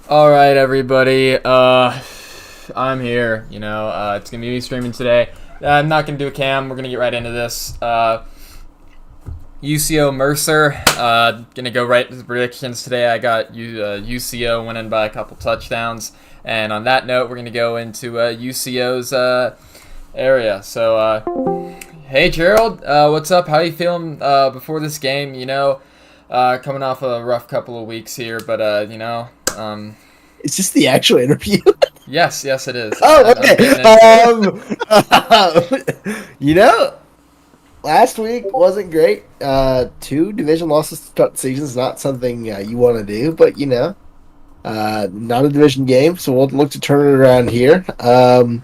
All right, everybody. I'm here. It's gonna be me streaming today. I'm not gonna do a cam. We're gonna get right into this. UCO Mercer. Gonna go right to the predictions today. I got UCO winning by a couple touchdowns, and on that note, we're gonna go into UCO's area. So, hey Gerald, what's up? How you feeling before this game? Coming off a rough couple of weeks here, but Is this the actual interview? yes, it is. Oh, okay. Last week wasn't great. 2 division losses to start the season is not something you want to do, but not a division game, so we'll look to turn it around here. Kind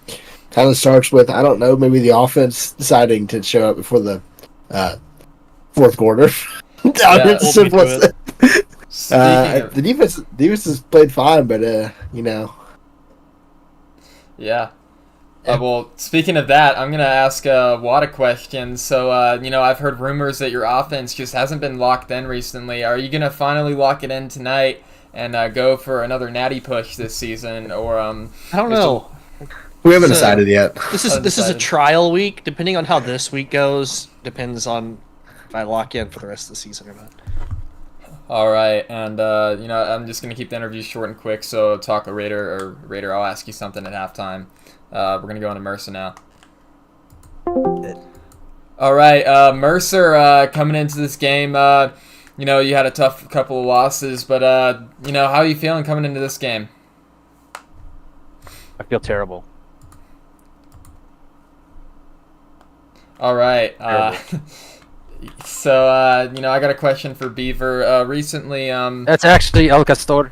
of starts with, I don't know, maybe the offense deciding to show up before the fourth quarter. The defense has played fine, but Yeah. Well, speaking of that, I'm gonna ask Watt a question. So, I've heard rumors that your offense just hasn't been locked in recently. Are you gonna finally lock it in tonight and go for another natty push this season, or I don't know. We haven't decided yet. This is a trial week. Depending on how this week goes, depends on if I lock in for the rest of the season or not. All right, and I'm just gonna keep the interview short and quick. So, talk a Raider, I'll ask you something at halftime. We're gonna go into Mercer now. All right, Mercer, coming into this game, you had a tough couple of losses, but how are you feeling coming into this game? I feel terrible. All right. So, I got a question for Beaver. Recently, That's actually El Castor.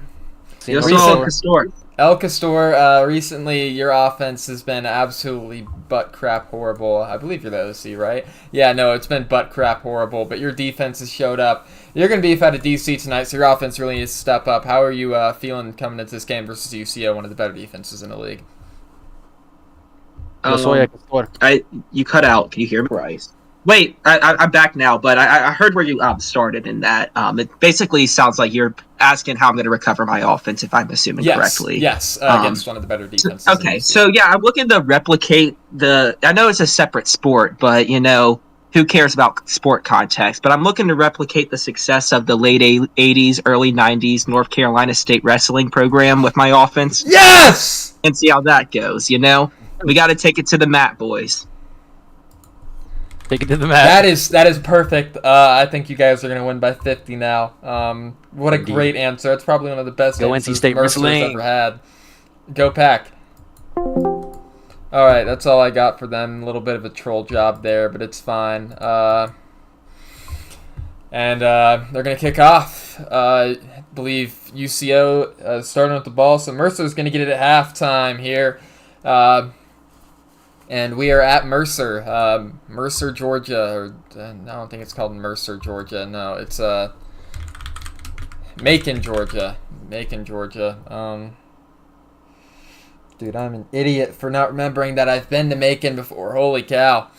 El Castor, recently your offense has been absolutely butt crap horrible. I believe you're the OC, right? Yeah, no, it's been butt crap horrible, but your defense has showed up. You're going to beef out of DC tonight, so your offense really needs to step up. How are you feeling coming into this game versus UCO, one of the better defenses in the league? You cut out. Can you hear me? Right. Wait, I'm back now, but I heard where you started in that. It basically sounds like you're asking how I'm going to recover my offense, if I'm assuming correctly. Yes, against one of the better defenses. Okay, so yeah, I'm looking to replicate I know it's a separate sport, but who cares about sport context? But I'm looking to replicate the success of the late 80s, early 90s North Carolina State wrestling program with my offense. Yes! And see how that goes, We got to take it to the mat, boys. Take it to the mat. That is perfect. I think you guys are going to win by 50 now. What a great answer. It's probably one of the best answers Mercer's ever had. Go Pack. All right, that's all I got for them. A little bit of a troll job there, but it's fine. And they're going to kick off. I believe UCO starting with the ball, so Mercer's going to get it at halftime here. And we are at Mercer, Mercer, Georgia. I don't think it's called Mercer, Georgia. No, it's Macon, Georgia. Macon, Georgia. Dude, I'm an idiot for not remembering that I've been to Macon before. Holy cow.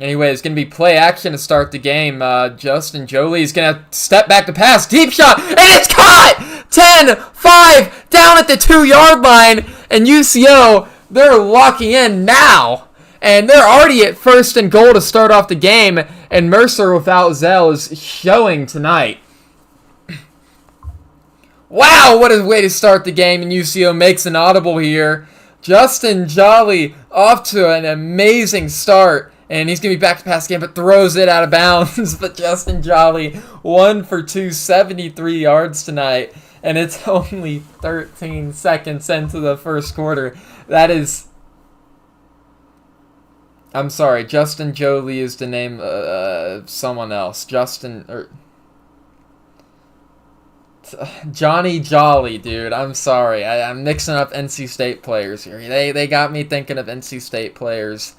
Anyway, it's going to be play action to start the game. Justin Jolie is going to step back to pass. Deep shot, and it's caught! 10-5 down at the 2-yard line, and UCO... they're locking in now, and they're already at 1st and goal to start off the game, and Mercer without Zell is showing tonight. Wow, what a way to start the game, and UCO makes an audible here. Justin Jolly off to an amazing start, and he's going to be back to pass again, but throws it out of bounds. But Justin Jolly, 1 for 2, 73 yards tonight, and it's only 13 seconds into the first quarter. That is... I'm sorry, Justin Jolie is the name of someone else. Johnny Jolly, dude. I'm sorry. I'm mixing up NC State players here. They got me thinking of NC State players.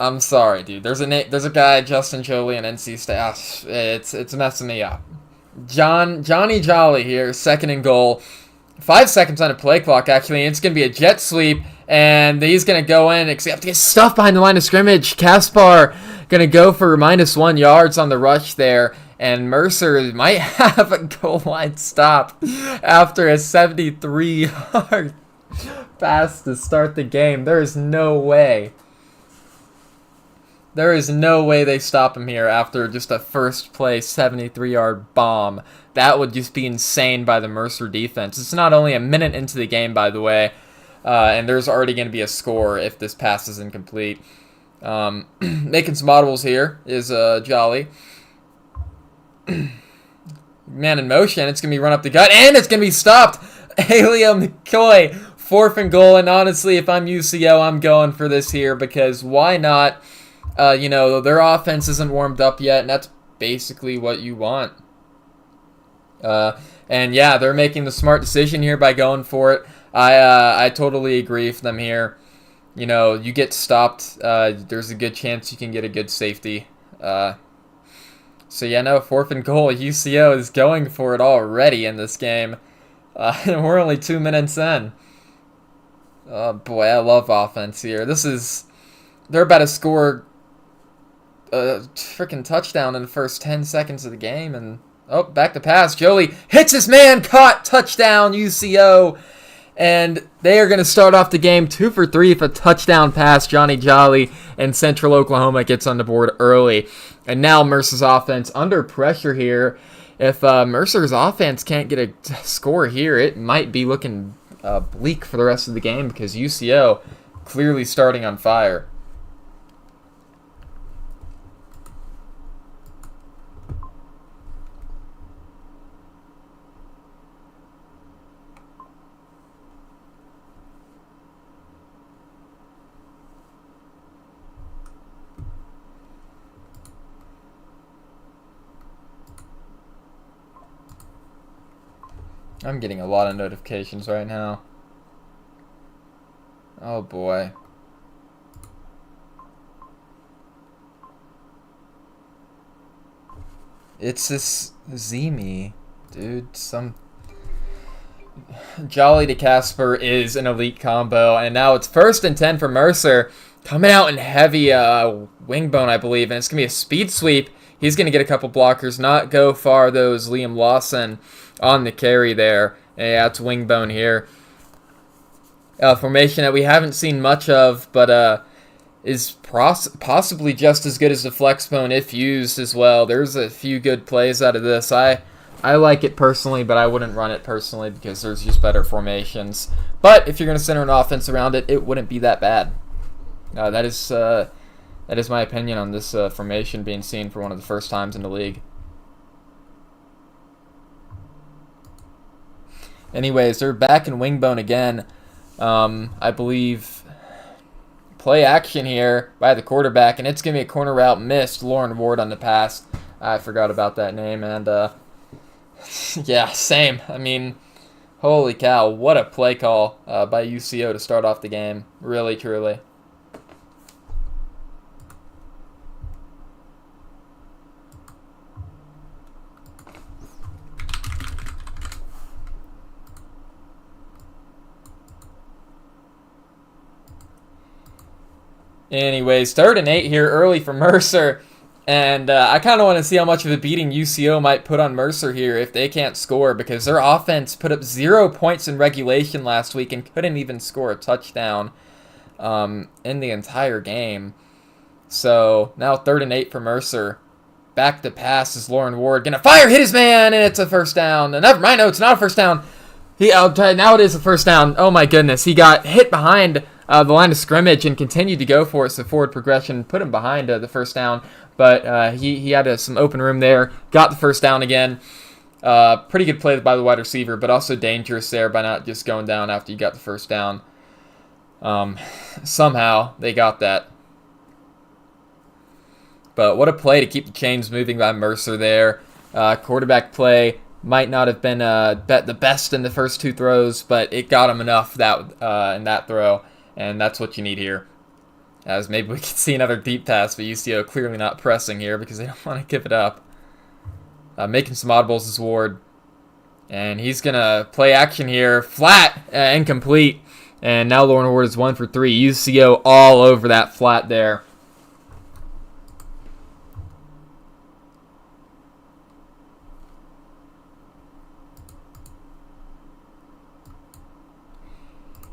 I'm sorry, dude. There's a guy, Justin Jolie, in NC State. It's messing me up. Johnny Jolly here, 2nd and goal. 5 seconds on a play clock, actually. It's going to be a jet sweep, and he's going to go in, except to get stuffed behind the line of scrimmage. Kaspar going to go for -1 yards on the rush there, And Mercer might have a goal line stop after a 73-yard pass to start the game. There is no way. There is no way they stop him here after just a first play 73-yard bomb. That would just be insane by the Mercer defense. It's not only a minute into the game, by the way, and there's already going to be a score if this pass is incomplete. Making some audibles here is Jolly. Man in motion. It's going to be run up the gut, and it's going to be stopped. Elio McCoy, 4th and goal, and honestly, if I'm UCO, I'm going for this here because why not? Their offense isn't warmed up yet, and that's basically what you want. And yeah, they're making the smart decision here by going for it. I totally agree with them here. You get stopped, there's a good chance you can get a good safety. So yeah, no, 4th and goal. UCO is going for it already in this game. And we're only 2 minutes in. Oh boy, I love offense here. They're about to score a freaking touchdown in the first 10 seconds of the game, and back to pass. Jolie hits his man, caught, touchdown, UCO, and they are going to start off the game 2 for 3 for a touchdown pass. Johnny Jolly, and Central Oklahoma gets on the board early, and now Mercer's offense under pressure here. If Mercer's offense can't get a score here, it might be looking bleak for the rest of the game because UCO clearly starting on fire. I'm getting a lot of notifications right now. Oh boy. It's this Zemi, dude. Jolly to Casper is an elite combo, and now it's 1st and 10 for Mercer. Coming out in heavy wing bone, I believe, and it's going to be a speed sweep. He's going to get a couple blockers, not go far, those Liam Lawson on the carry there. Yeah, it's wing bone here. Formation that we haven't seen much of, but is possibly just as good as the flex bone if used as well. There's a few good plays out of this. I like it personally, but I wouldn't run it personally because there's just better formations. But if you're going to center an offense around it, it wouldn't be that bad. That is my opinion on this formation being seen for one of the first times in the league. Anyways, they're back in Wingbone again. I believe play action here by the quarterback, and it's going to be a corner route missed. Lauren Ward on the pass. I forgot about that name, and yeah, same. I mean, holy cow, what a play call by UCO to start off the game. Really, truly. Anyways, 3rd and 8 here early for Mercer. And I kind of want to see how much of a beating UCO might put on Mercer here if they can't score, because their offense put up 0 points in regulation last week and couldn't even score a touchdown in the entire game. So now 3rd and 8 for Mercer. Back to pass is Lauren Ward. Gonna fire, hit his man, and it's a first down. And never mind, no, it's not a first down. Now it is a first down. Oh my goodness, he got hit behind the line of scrimmage and continued to go for it. So forward progression put him behind the first down, but he had some open room there. Got the first down again. Pretty good play by the wide receiver, but also dangerous there by not just going down after you got the first down. Somehow they got that. But what a play to keep the chains moving by Mercer there. Quarterback play might not have been the best in the first 2 throws, but it got him enough in that throw. And that's what you need here. As maybe we could see another deep pass, but UCO clearly not pressing here because they don't want to give it up. Making some audibles is Ward. And he's going to play action here. Flat, incomplete. And now Lauren Ward is 1 for 3. UCO all over that flat there.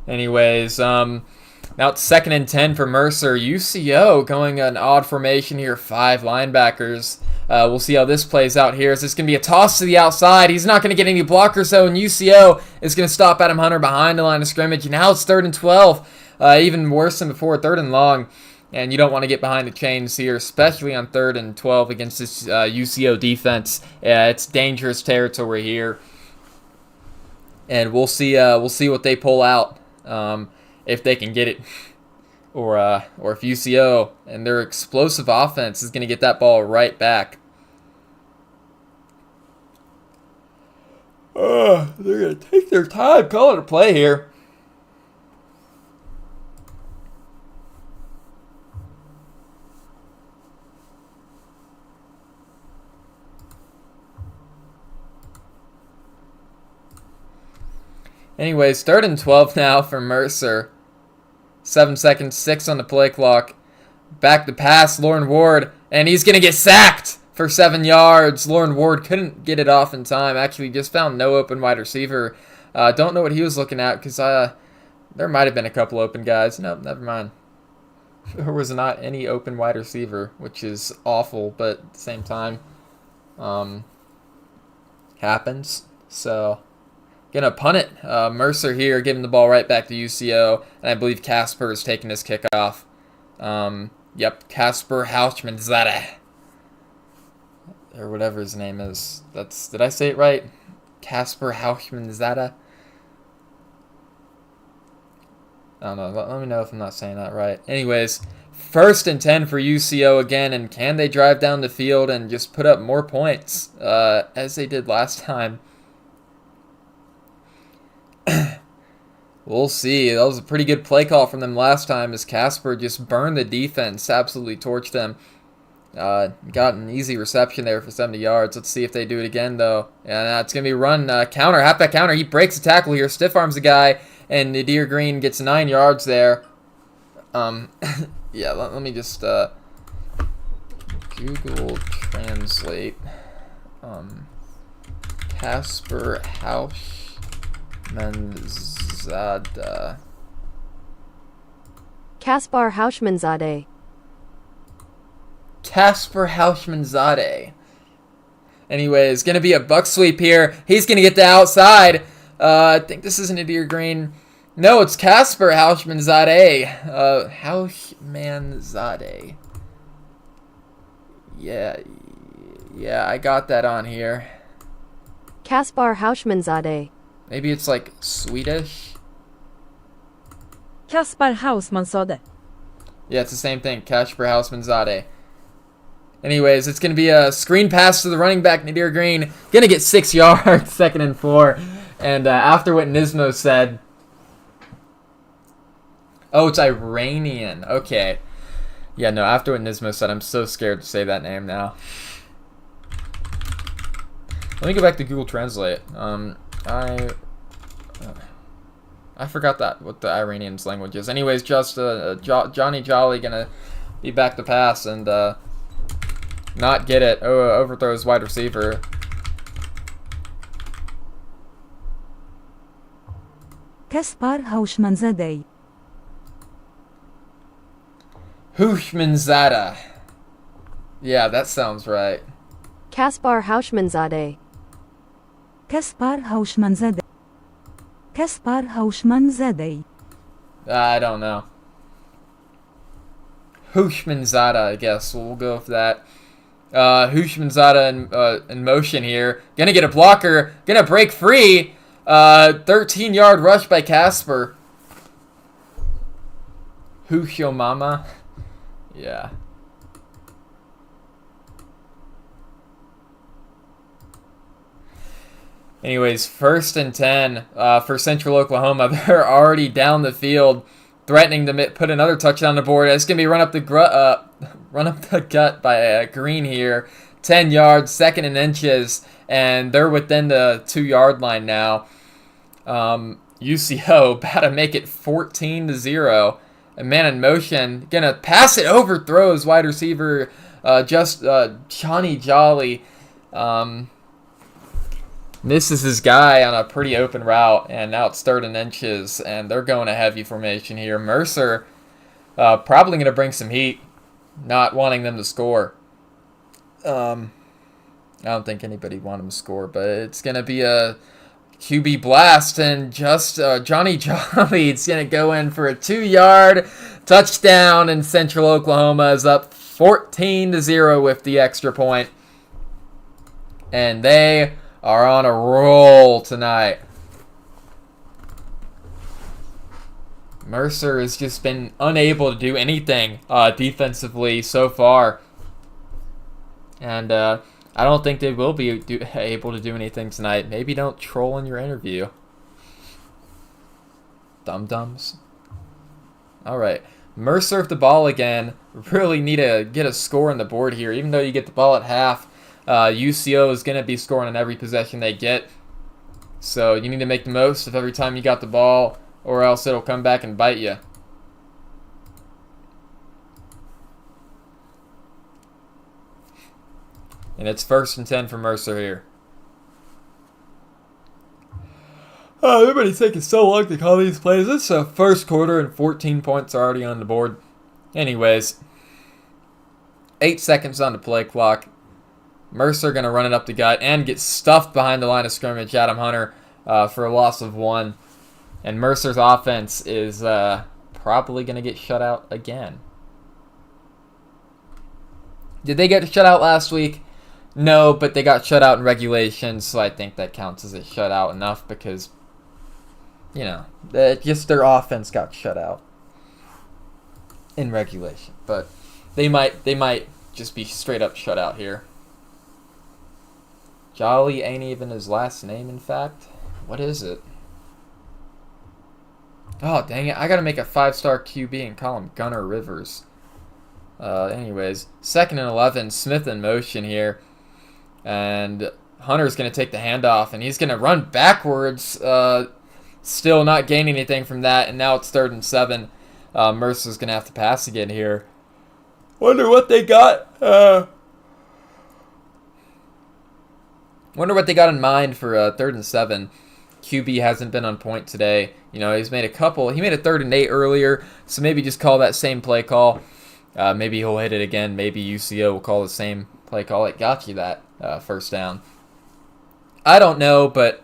Anyways, now it's 2nd and 10 for Mercer. UCO going an odd formation here, 5 linebackers. We'll see how this plays out here. Is this going to be a toss to the outside? He's not going to get any blockers, though, and UCO is going to stop Adam Hunter behind the line of scrimmage. And now it's 3rd and 12. Even worse than before, 3rd and long. And you don't want to get behind the chains here, especially on 3rd and 12 against this UCO defense. It's dangerous territory here. And we'll see what they pull out, if they can get it. Or if UCO and their explosive offense is going to get that ball right back. They're going to take their time, call it a play here. Anyways, 3rd and 12 now for Mercer. 7 seconds, 6 on the play clock. Back to pass, Lauren Ward, and he's going to get sacked for 7 yards. Lauren Ward couldn't get it off in time. Actually, just found no open wide receiver. Don't know what he was looking at because there might have been a couple open guys. No, never mind. There was not any open wide receiver, which is awful, but at the same time, happens. So, gonna punt it. Mercer here, giving the ball right back to UCO, and I believe Casper is taking this kickoff. Yep, Casper Hausmann-Zada, or whatever his name is. Did I say it right? Casper Hausmann-Zada. I don't know. Let me know if I'm not saying that right. Anyways, 1st and 10 for UCO again, and can they drive down the field and just put up more points as they did last time? We'll see. That was a pretty good play call from them last time as Casper just burned the defense, absolutely torched them. Got an easy reception there for 70 yards. Let's see if they do it again, though. And it's going to be a run counter, halfback counter. He breaks the tackle here, stiff arms the guy, and Nadir Green gets 9 yards there. Yeah, let me just Google Translate. Casper Hausmann-Zada. Kaspar Hausmann-Zade. Casper Hausmann-Zade. Anyways, going to be a buck sweep here. He's going to get the outside. I think this is Nadir Green. No, it's Casper Hausmann-Zade. Hausmann-Zade. Yeah, I got that on here. Kaspar Hausmann-Zade. Maybe it's like Swedish. Kaspar Hausmann-Zade. Yeah, it's the same thing. Casper Hausmann-Zade. Anyways, it's going to be a screen pass to the running back, Nadir Green. Going to get 6 yards, 2nd and 4. And after what Nismo said... Oh, it's Iranian. Okay. Yeah, no, after what Nismo said, I'm so scared to say that name now. Let me go back to Google Translate. I forgot what the Iranian's language is. Anyways, just Johnny Jolly gonna be back to pass and not get it. Overthrows wide receiver. Kaspar Hausmann-Zade. Hausmann-Zada. Yeah, that sounds right. Kaspar Hausmann-Zade. Kaspar Hausmann-Zade. Kaspar Hausmann-Zade. I don't know. Hausmann-Zada, I guess. We'll go with that. Hausmann-Zada in motion here. Gonna get a blocker. Gonna break free. 13-yard rush by Casper. Husho Mama. Yeah. Anyways, 1st and 10 for Central Oklahoma. They're already down the field, threatening to put another touchdown on the board. It's going to be run up the gut by Green here. 10 yards, 2nd and inches, and they're within the 2-yard line now. UCO about to make it 14-0. A man in motion, gonna pass it, overthrows wide receiver Johnny Jolly. misses his guy on a pretty open route, and now it's 3rd and inches, and they're going a heavy formation here. Mercer probably going to bring some heat, not wanting them to score. I don't think anybody want them to score, but it's going to be a QB blast, and just Johnny Jolly is going to go in for a 2-yard touchdown, and Central Oklahoma is up 14-0 with the extra point. And they are on a roll tonight. Mercer has just been unable to do anything defensively so far. And I don't think they will be able to do anything tonight. Maybe don't troll in your interview. Dum-dums. All right. Mercer with the ball again. Really need to get a score on the board here. Even though you get the ball at half, UCO is going to be scoring on every possession they get. So you need to make the most of every time you got the ball, or else it'll come back and bite you. And it's 1st and 10 for Mercer here. Oh, everybody's taking so long to call these plays. It's a first quarter and 14 points already on the board. Anyways, 8 seconds on the play clock. Mercer going to run it up the gut and get stuffed behind the line of scrimmage. Adam Hunter for a loss of 1. And Mercer's offense is probably going to get shut out again. Did they get shut out last week? No, but they got shut out in regulation, so I think that counts as a shutout enough because, you know, just their offense got shut out in regulation. But they might just be straight up shut out here. Jolly ain't even his last name, in fact. What is it? Oh, dang it. I got to make a 5-star QB and call him Gunner Rivers. Anyways, 2nd and 11, Smith in motion here. And Hunter's going to take the handoff, and he's going to run backwards. Still not gaining anything from that, and now it's 3rd and 7. Mercer's going to have to pass again here. Wonder what they got. Wonder what they got in mind for 3rd and 7. QB hasn't been on point today. You know, he's made a couple. He made a 3rd and 8 earlier, so maybe just call that same play call. Maybe he'll hit it again. Maybe UCO will call the same play call. It got you that first down. I don't know, but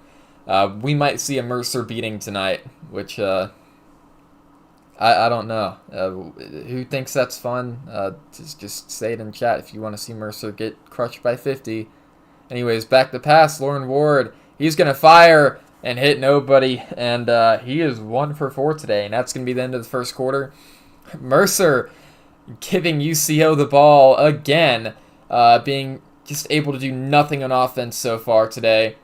we might see a Mercer beating tonight, which I don't know. Who thinks that's fun? Just say it in chat if you want to see Mercer get crushed by 50. Anyways, back to pass. Lauren Ward, he's going to fire and hit nobody, and he is 1 for 4 today, and that's going to be the end of the first quarter. Mercer giving UCO the ball again, being just able to do nothing on offense so far today.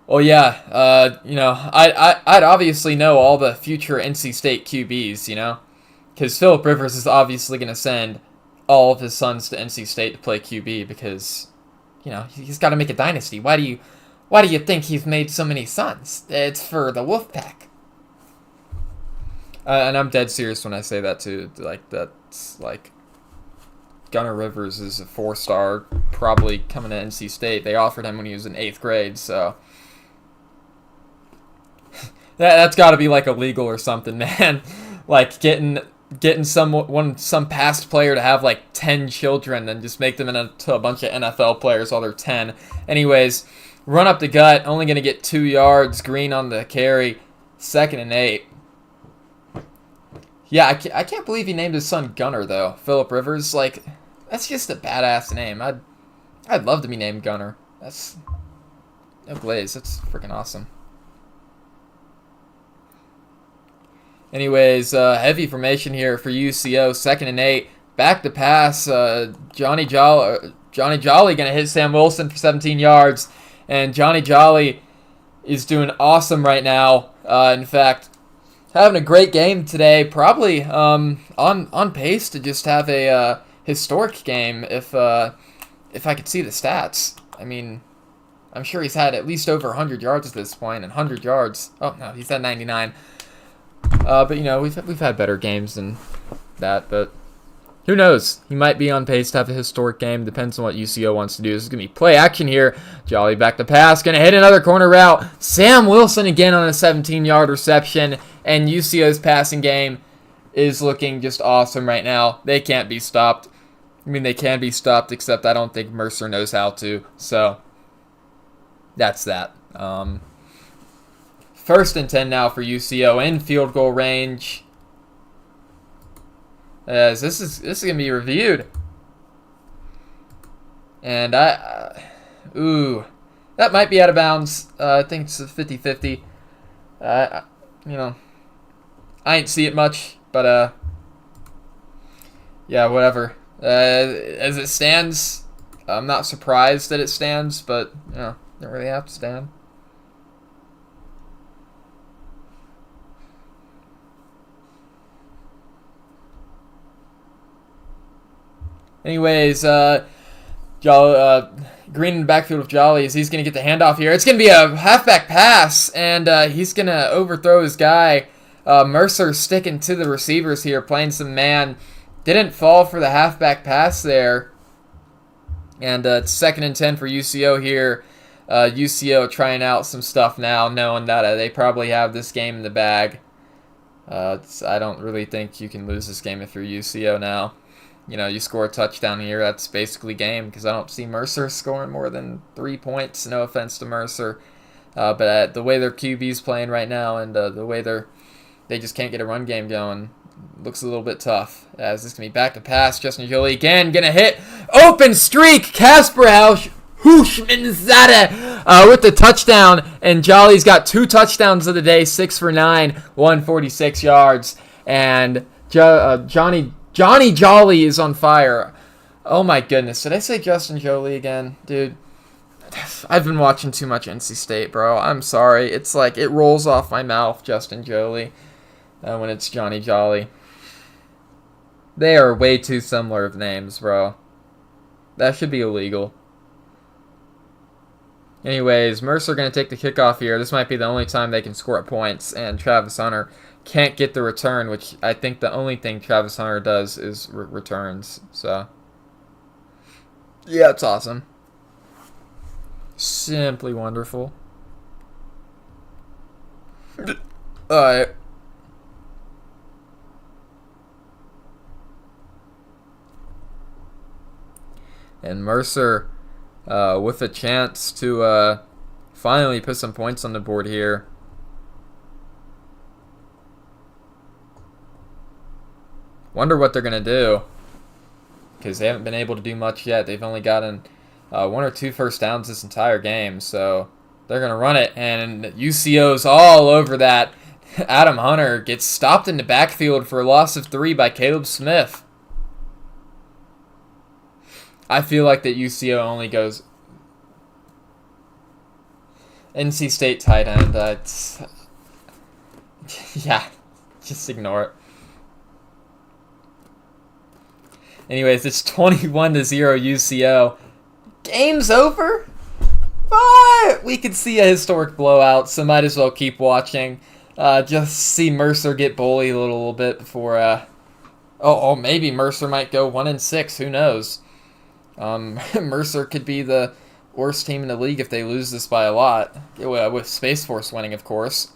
Well, yeah, you know, I'd obviously know all the future NC State QBs, you know, because Phillip Rivers is obviously going to send all of his sons to NC State to play QB because, you know, he's got to make a dynasty. Why do you think he's made so many sons? It's for the Wolfpack. And I'm dead serious when I say that too. Like, that's like Gunner Rivers is a 4-star, probably coming to NC State. They offered him when he was in 8th grade, so that's got to be like illegal or something, man. Like getting some past player to have like 10 children and just make them into a bunch of NFL players while they're 10. Anyways, run up the gut, only going to get 2 yards. Green on the carry, 2nd and 8. Yeah, I can't believe he named his son Gunner though. Phillip Rivers, like, that's just a badass name. I'd love to be named Gunner. That's no glaze. That's freaking awesome. Anyways, heavy formation here for UCO. 2nd and 8. Back to pass. Johnny Jolly going to hit Sam Wilson for 17 yards. And Johnny Jolly is doing awesome right now. In fact, having a great game today. Probably on pace to just have a historic game if I could see the stats. I mean, I'm sure he's had at least over 100 yards at this point. And 100 yards. Oh, no, he's at 99. But, you know, we've had better games than that. But Who knows? He might be on pace to have a historic game. Depends on what UCO wants to do. This is going to be play action here. Jolly back to pass. Going to hit another corner route. Sam Wilson again on a 17-yard reception. And UCO's passing game is looking just awesome right now. They can't be stopped. I mean, they can be stopped, except I don't think Mercer knows how to. So, that's that. 1st and 10 now for UCO in field goal range. As this is gonna be reviewed, and that might be out of bounds. I think it's a 50-50. I ain't see it much, but yeah, whatever. As it stands, I'm not surprised that it stands, but don't really have to stand. Anyways, Green in the backfield of Jolly, as he's going to get the handoff here. It's going to be a halfback pass, and he's going to overthrow his guy. Mercer sticking to the receivers here, playing some man. Didn't fall for the halfback pass there. And it's 2nd and 10 for UCO here. UCO trying out some stuff now, knowing that they probably have this game in the bag. I don't really think you can lose this game if you're UCO now. You score a touchdown here, that's basically game, because I don't see Mercer scoring more than 3 points. No offense to Mercer. But the way their QB's playing right now, and the way they just can't get a run game going, looks a little bit tough. As this can be back to pass. Justin Jolie again, gonna hit. Open streak! Casper Hushmanzadeh with the touchdown. And Jolly's got 2 touchdowns of the day, 6 for 9, 146 yards. And Johnny Jolly is on fire. Oh my goodness. Did I say Justin Jolie again? Dude, I've been watching too much NC State, bro. I'm sorry. It's like it rolls off my mouth, Justin Jolie, when it's Johnny Jolly. They are way too similar of names, bro. That should be illegal. Anyways, Mercer going to take the kickoff here. This might be the only time they can score at points, and Travis Hunter can't get the return, which I think the only thing Travis Hunter does is returns. So, yeah, it's awesome. Simply wonderful. Alright. And Mercer with a chance to finally put some points on the board here. Wonder what they're going to do, because they haven't been able to do much yet. They've only gotten 1 or 2 first downs this entire game, so they're going to run it, and UCO's all over that. Adam Hunter gets stopped in the backfield for a loss of 3 by Caleb Smith. I feel like that UCO only goes NC State tight end. Yeah, just ignore it. Anyways, it's 21-0 UCO. Game's over? But we could see a historic blowout, so might as well keep watching. Just see Mercer get bullied a little bit before... maybe Mercer might go 1-6. Who knows? Mercer could be the worst team in the league if they lose this by a lot. With Space Force winning, of course.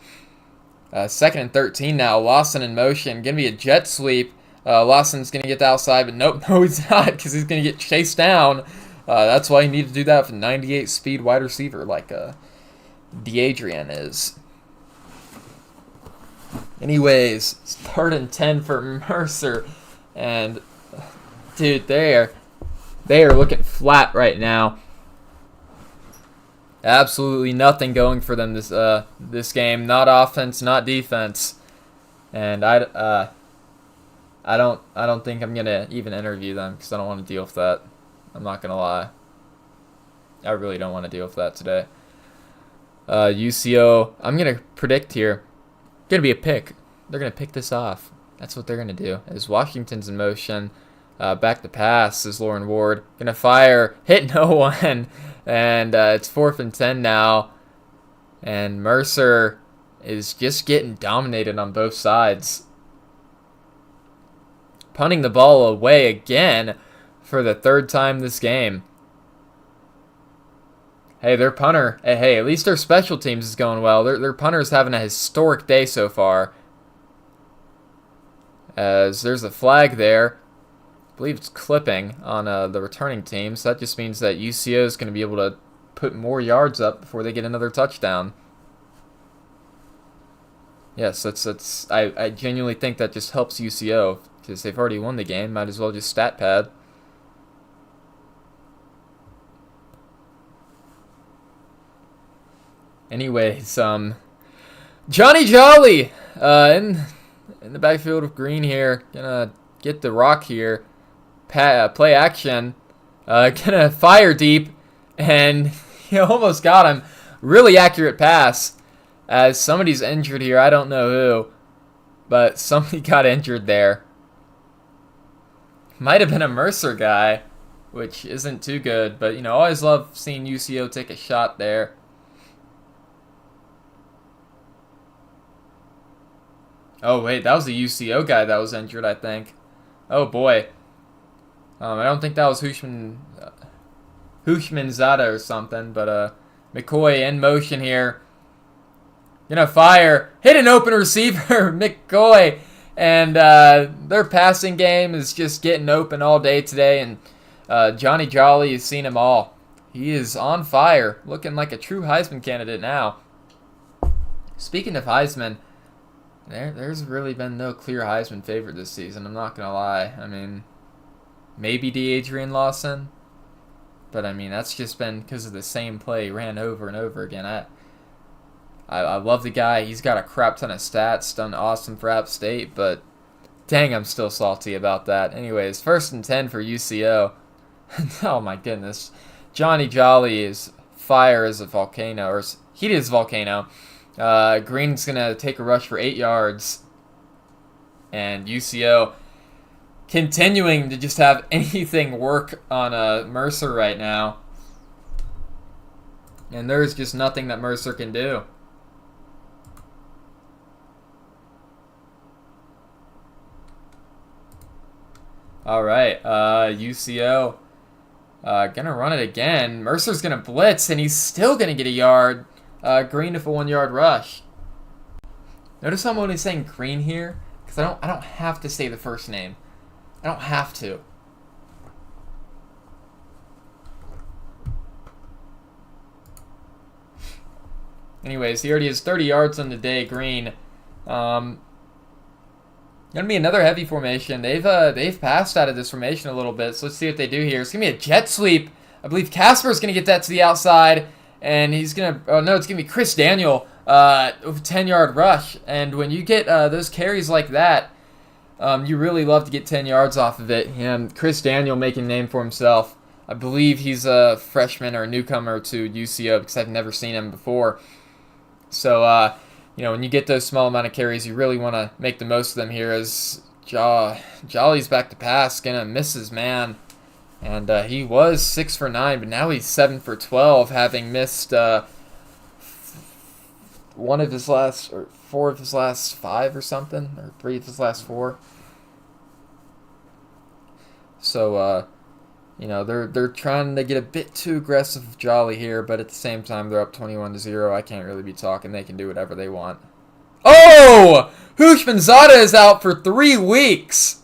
2nd and 13 now. Lawson in motion. Going to be a jet sweep. Lawson's going to get the outside, but nope, no he's not, because he's going to get chased down. That's why you need to do that with a 98 speed wide receiver like DeAdrian is. Anyways, it's 3rd and 10 for Mercer. And, dude, they are looking flat right now. Absolutely nothing going for them this game. Not offense, not defense. And I don't think I'm gonna even interview them, because I don't want to deal with that. I'm not gonna lie. I really don't want to deal with that today. UCO, I'm gonna predict here. Gonna be a pick. They're gonna pick this off. That's what they're gonna do. As Washington's in motion, back to pass is Lauren Ward. Gonna fire, hit no one, and it's 4th and 10 now. And Mercer is just getting dominated on both sides. punting the ball away again for the third time this game. Hey, their punter. Hey, at least their special teams is going well. Their punter's having a historic day so far. As there's a flag there. I believe it's clipping on the returning team. So that just means that UCO is going to be able to put more yards up before they get another touchdown. Yes, I genuinely think that just helps UCO because they've already won the game. Might as well just stat pad. Anyways, Johnny Jolly in the backfield of Green here, gonna get the rock here, play action, gonna fire deep, and he almost got him. Really accurate pass. As somebody's injured here, I don't know who, but somebody got injured there. Might have been a Mercer guy, which isn't too good, but always love seeing UCO take a shot there. Oh wait, that was a UCO guy that was injured, I think. Oh boy. I don't think that was Hushmanzada or something, but McCoy in motion here. Gonna fire, hit an open receiver, McCoy, and their passing game is just getting open all day today, and Johnny Jolly has seen them all. He is on fire, looking like a true Heisman candidate now. Speaking of Heisman, there's really been no clear Heisman favorite this season, I'm not gonna lie. I mean, maybe Adrian Lawson, but I mean, that's just been because of the same play ran over and over again. I love the guy. He's got a crap ton of stats, done awesome for App State, but dang, I'm still salty about that. Anyways, 1st and 10 for UCO. Oh my goodness. Johnny Jolly is fire as a volcano, or heat as a volcano. Green's going to take a rush for 8 yards. And UCO continuing to just have anything work on Mercer right now. And there's just nothing that Mercer can do. All right, UCO gonna run it again. Mercer's gonna blitz, and he's still gonna get a yard. Green with a 1-yard rush. Notice I'm only saying Green here because I don't have to say the first name. I don't have to. Anyways, he already has 30 yards on the day. Green. Gonna be another heavy formation. They've passed out of this formation a little bit, so let's see what they do here. It's gonna be a jet sweep. I believe Casper's gonna get that to the outside, and he's gonna. Oh no, it's gonna be Chris Daniel with a 10-yard rush. And when you get those carries like that, you really love to get 10 yards off of it. And Chris Daniel making a name for himself. I believe he's a freshman or a newcomer to UCO because I've never seen him before. So. When you get those small amount of carries, you really want to make the most of them here as Jolly's back to pass, gonna miss his man. And he was 6 for 9, but now he's 7 for 12, having missed 4 of his last 5 or something, or 3 of his last 4. So, they're trying to get a bit too aggressive with Jolly here, but at the same time, they're up 21-0. I can't really be talking. They can do whatever they want. Oh! Hushmanzada is out for 3 weeks.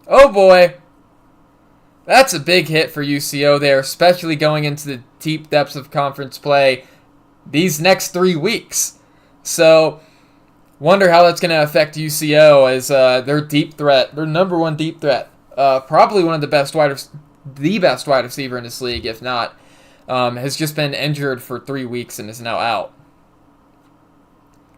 Oh, boy. That's a big hit for UCO there, especially going into the deep depths of conference play these next 3 weeks. So, wonder how that's going to affect UCO as their deep threat, their number 1 deep threat. Probably one of the best wide receiver in this league, if not, has just been injured for 3 weeks and is now out.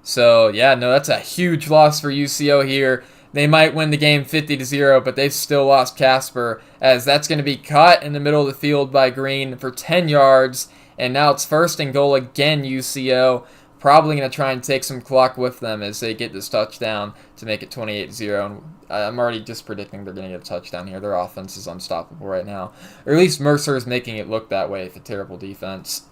So, yeah, no, that's a huge loss for UCO here. They might win the game 50-0, but they've still lost Casper, as that's going to be caught in the middle of the field by Green for 10 yards, and now it's 1st and goal again, UCO. Probably going to try and take some clock with them as they get this touchdown to make it 28-0. And I'm already just predicting they're going to get a touchdown here. Their offense is unstoppable right now. Or at least Mercer is making it look that way with a terrible defense.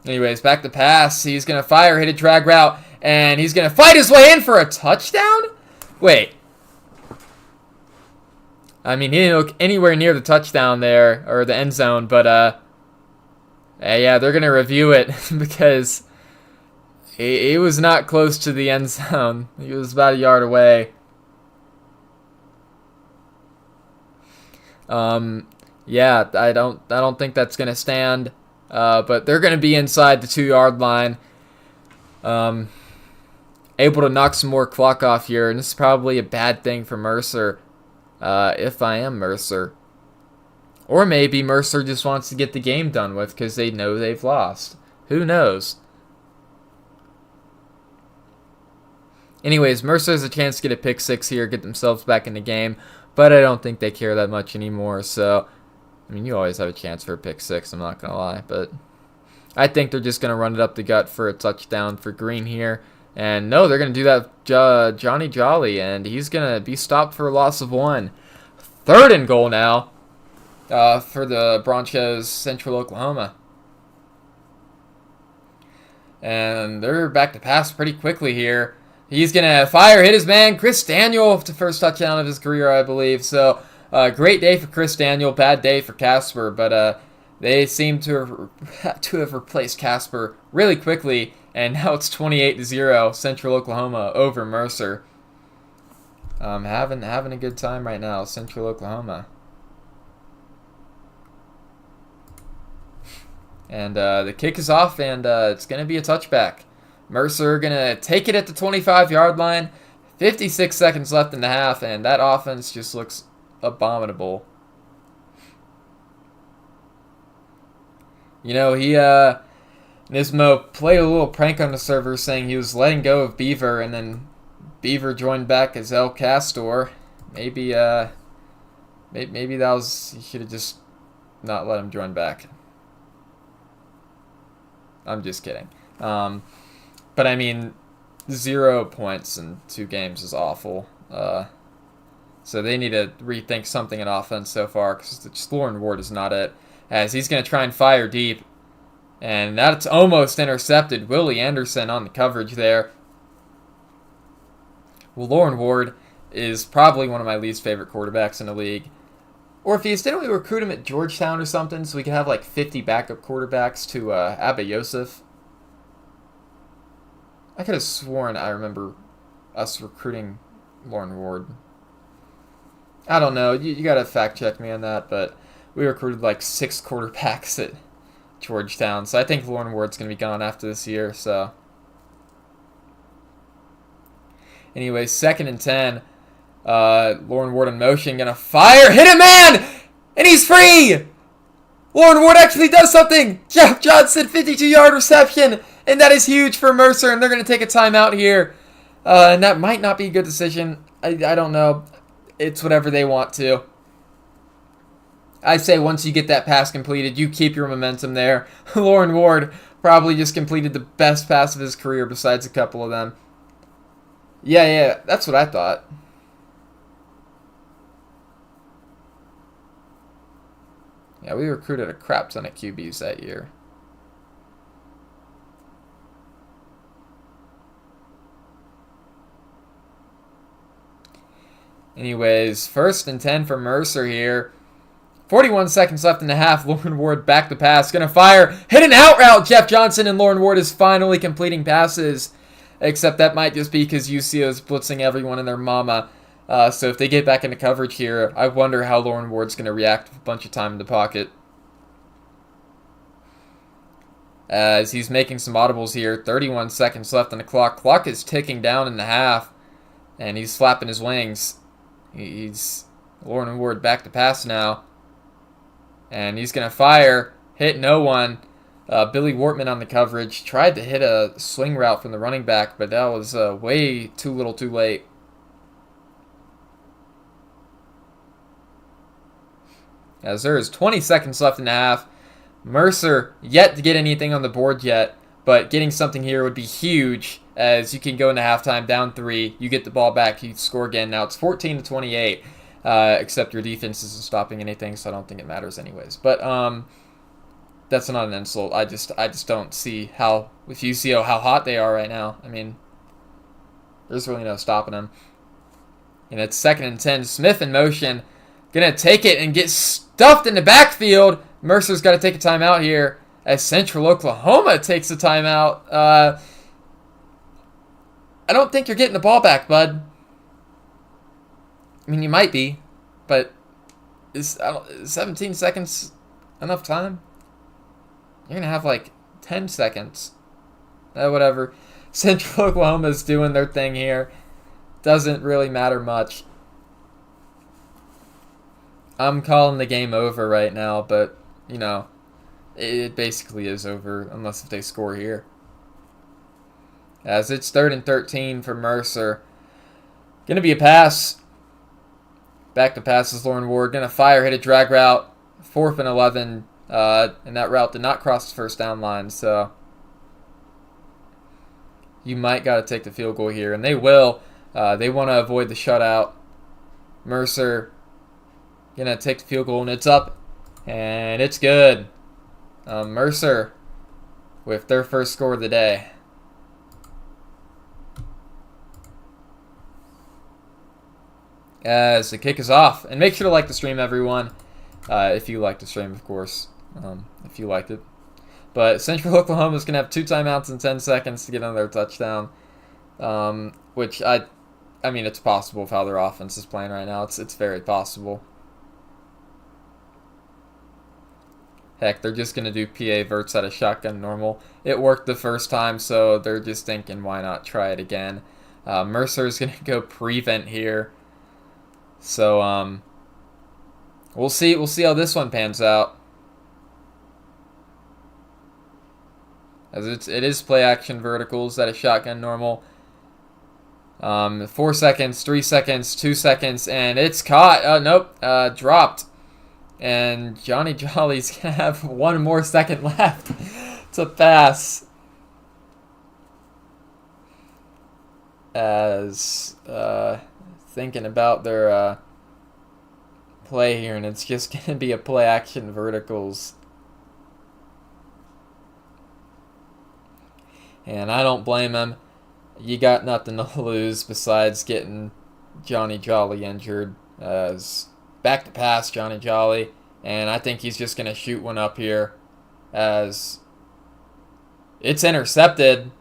Anyways, back to pass. He's going to fire, hit a drag route, and he's going to fight his way in for a touchdown? Wait. I mean, he didn't look anywhere near the touchdown there, or the end zone, but, yeah, they're going to review it because he was not close to the end zone. He was about a yard away. Yeah, I don't think that's going to stand, but they're going to be inside the 2-yard line. Able to knock some more clock off here, and this is probably a bad thing for Mercer, if I am Mercer. Or maybe Mercer just wants to get the game done with because they know they've lost. Who knows? Anyways, Mercer has a chance to get a pick 6 here, get themselves back in the game, but I don't think they care that much anymore. So, I mean, you always have a chance for a pick 6, I'm not going to lie, but I think they're just going to run it up the gut for a touchdown for Green here. And no, they're going to do that Johnny Jolly, and he's going to be stopped for a loss of 1. 3rd and goal now for the Broncos, Central Oklahoma. And they're back to pass pretty quickly here. He's going to fire, hit his man, Chris Daniel, the first touchdown of his career, I believe. So, great day for Chris Daniel, bad day for Casper, but they seem to have replaced Casper really quickly, and now it's 28-0, Central Oklahoma over Mercer. Having a good time right now, Central Oklahoma. And the kick is off, and it's going to be a touchback. Mercer going to take it at the 25-yard line. 56 seconds left in the half, and that offense just looks abominable. You know, Nismo played a little prank on the server saying he was letting go of Beaver, and then Beaver joined back as El Castor. Maybe that was, he should have just not let him join back. I'm just kidding. But I mean, 0 points in 2 games is awful. So they need to rethink something in offense so far, because Lauren Ward is not it. As he's going to try and fire deep. And that's almost intercepted. Willie Anderson on the coverage there. Well, Lauren Ward is probably one of my least favorite quarterbacks in the league. Or if didn't we recruit him at Georgetown or something so we could have like 50 backup quarterbacks to Abba Yosef? I could have sworn I remember us recruiting Lauren Ward. I don't know. You got to fact check me on that, but we recruited like 6 quarterbacks at Georgetown, so I think Lauren Ward's going to be gone after this year. So, anyway, 2nd and 10. Lauren Ward in motion, going to fire, hit a man, and he's free! Lauren Ward actually does something! Jeff Johnson, 52-yard reception, and that is huge for Mercer, and they're going to take a timeout here. And that might not be a good decision. I don't know. It's whatever they want to. I say once you get that pass completed, you keep your momentum there. Lauren Ward probably just completed the best pass of his career besides a couple of them. Yeah, that's what I thought. Yeah, we recruited a crap ton of QBs that year. Anyways, 1st and 10 for Mercer here. 41 seconds left in the half. Lauren Ward back to pass. Going to fire. Hit an out route. Jeff Johnson, and Lauren Ward is finally completing passes. Except that might just be because UCO is blitzing everyone and their mama. So if they get back into coverage here, I wonder how Lauren Ward's going to react with a bunch of time in the pocket. As he's making some audibles here. 31 seconds left on the clock. Clock is ticking down in the half. And he's flapping his wings. He's Lauren Ward back to pass now. And he's going to fire. Hit no one. Billy Wortman on the coverage. Tried to hit a swing route from the running back, but that was way too little too late. As there is 20 seconds left in the half. Mercer yet to get anything on the board yet, but getting something here would be huge, as you can go into halftime down 3, you get the ball back, you score again. Now it's 14-28, except your defense isn't stopping anything, so I don't think it matters anyways. But that's not an insult. I just don't see how, with UCO, how hot they are right now. I mean, there's really no stopping them. And it's 2nd and 10. Smith in motion. Gonna take it and get stuffed in the backfield. Mercer's got to take a timeout here as Central Oklahoma takes a timeout. I don't think you're getting the ball back, bud. I mean, you might be, but is 17 seconds enough time? You're going to have like 10 seconds. Whatever. Central Oklahoma's doing their thing here. Doesn't really matter much. I'm calling the game over right now, but, you know, it basically is over unless if they score here. As it's 3rd and 13 for Mercer. Going to be a pass. Back to pass is Lauren Ward. Going to fire, hit a drag route. 4th and 11. And that route did not cross the first down line, so you might got to take the field goal here. And they will. They want to avoid the shutout. Mercer going to take the field goal, and it's up. And it's good. Mercer with their first score of the day. As the kick is off. And make sure to like the stream, everyone. If you like the stream, of course. If you liked it. But Central Oklahoma is going to have 2 timeouts in 10 seconds to get another touchdown. Which, I mean, it's possible with how their offense is playing right now. It's very possible. Heck, they're just going to do PA verts out of shotgun normal. It worked the first time, so they're just thinking, why not try it again? Mercer is going to go prevent here. So, we'll see how this one pans out. As it is play action verticals at a shotgun normal. 4 seconds, 3 seconds, 2 seconds, and it's caught. Nope, dropped. And Johnny Jolly's going to have 1 more second left to pass. As thinking about their play here, and it's just going to be a play action verticals. And I don't blame him. You got nothing to lose besides getting Johnny Jolly injured. As back to pass, Johnny Jolly. And I think he's just going to shoot one up here. As it's intercepted.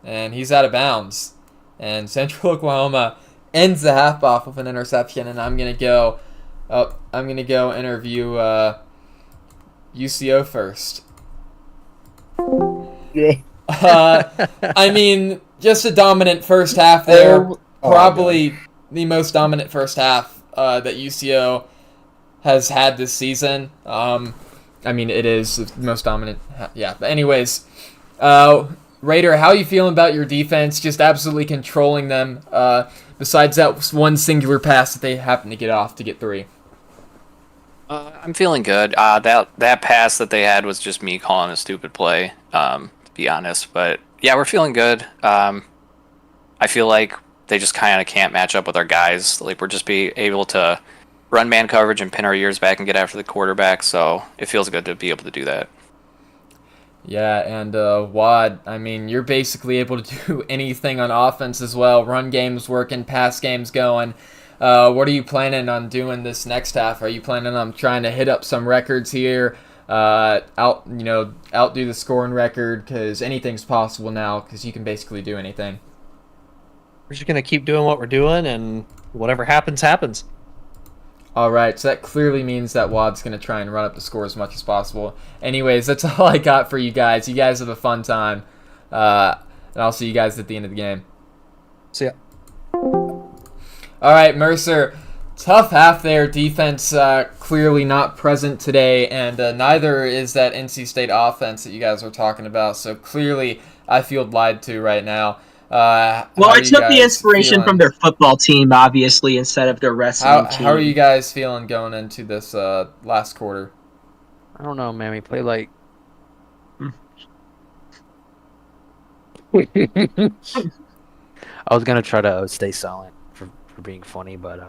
And he's out of bounds. And Central Oklahoma ends the half off with an interception. And I'm going to go interview UCO first. Yeah. I mean, just a dominant first half there. Probably the most dominant first half that UCO has had this season. I mean, it is the most dominant. Yeah, but anyways, Raider, how are you feeling about your defense? Just absolutely controlling them. Besides that one singular pass that they happened to get off to get 3. I'm feeling good. That pass that they had was just me calling a stupid play. To be honest, but yeah, we're feeling good. I feel like they just kind of can't match up with our guys. Like, we're just be able to run man coverage and pin our ears back and get after the quarterback, so it feels good to be able to do that. Yeah, and Wad, I mean, you're basically able to do anything on offense as well. Run games working, pass games going. What are you planning on doing this next half? Are you planning on trying to hit up some records here? Outdo the scoring record, because anything's possible now, because you can basically do anything. We're just gonna keep doing what we're doing, and whatever happens, happens. All right, so that clearly means that Wad's gonna try and run up the score as much as possible. Anyways, that's all I got for you guys. You guys have a fun time, and I'll see you guys at the end of the game. See ya. All right, Mercer. Tough half there. Defense clearly not present today, and neither is that NC State offense that you guys were talking about. So clearly, I feel lied to right now. Well, I took the inspiration from their football team, obviously, instead of their wrestling team. How are you guys feeling going into this last quarter? I don't know, man. We play like... I was going to try to stay silent for being funny, but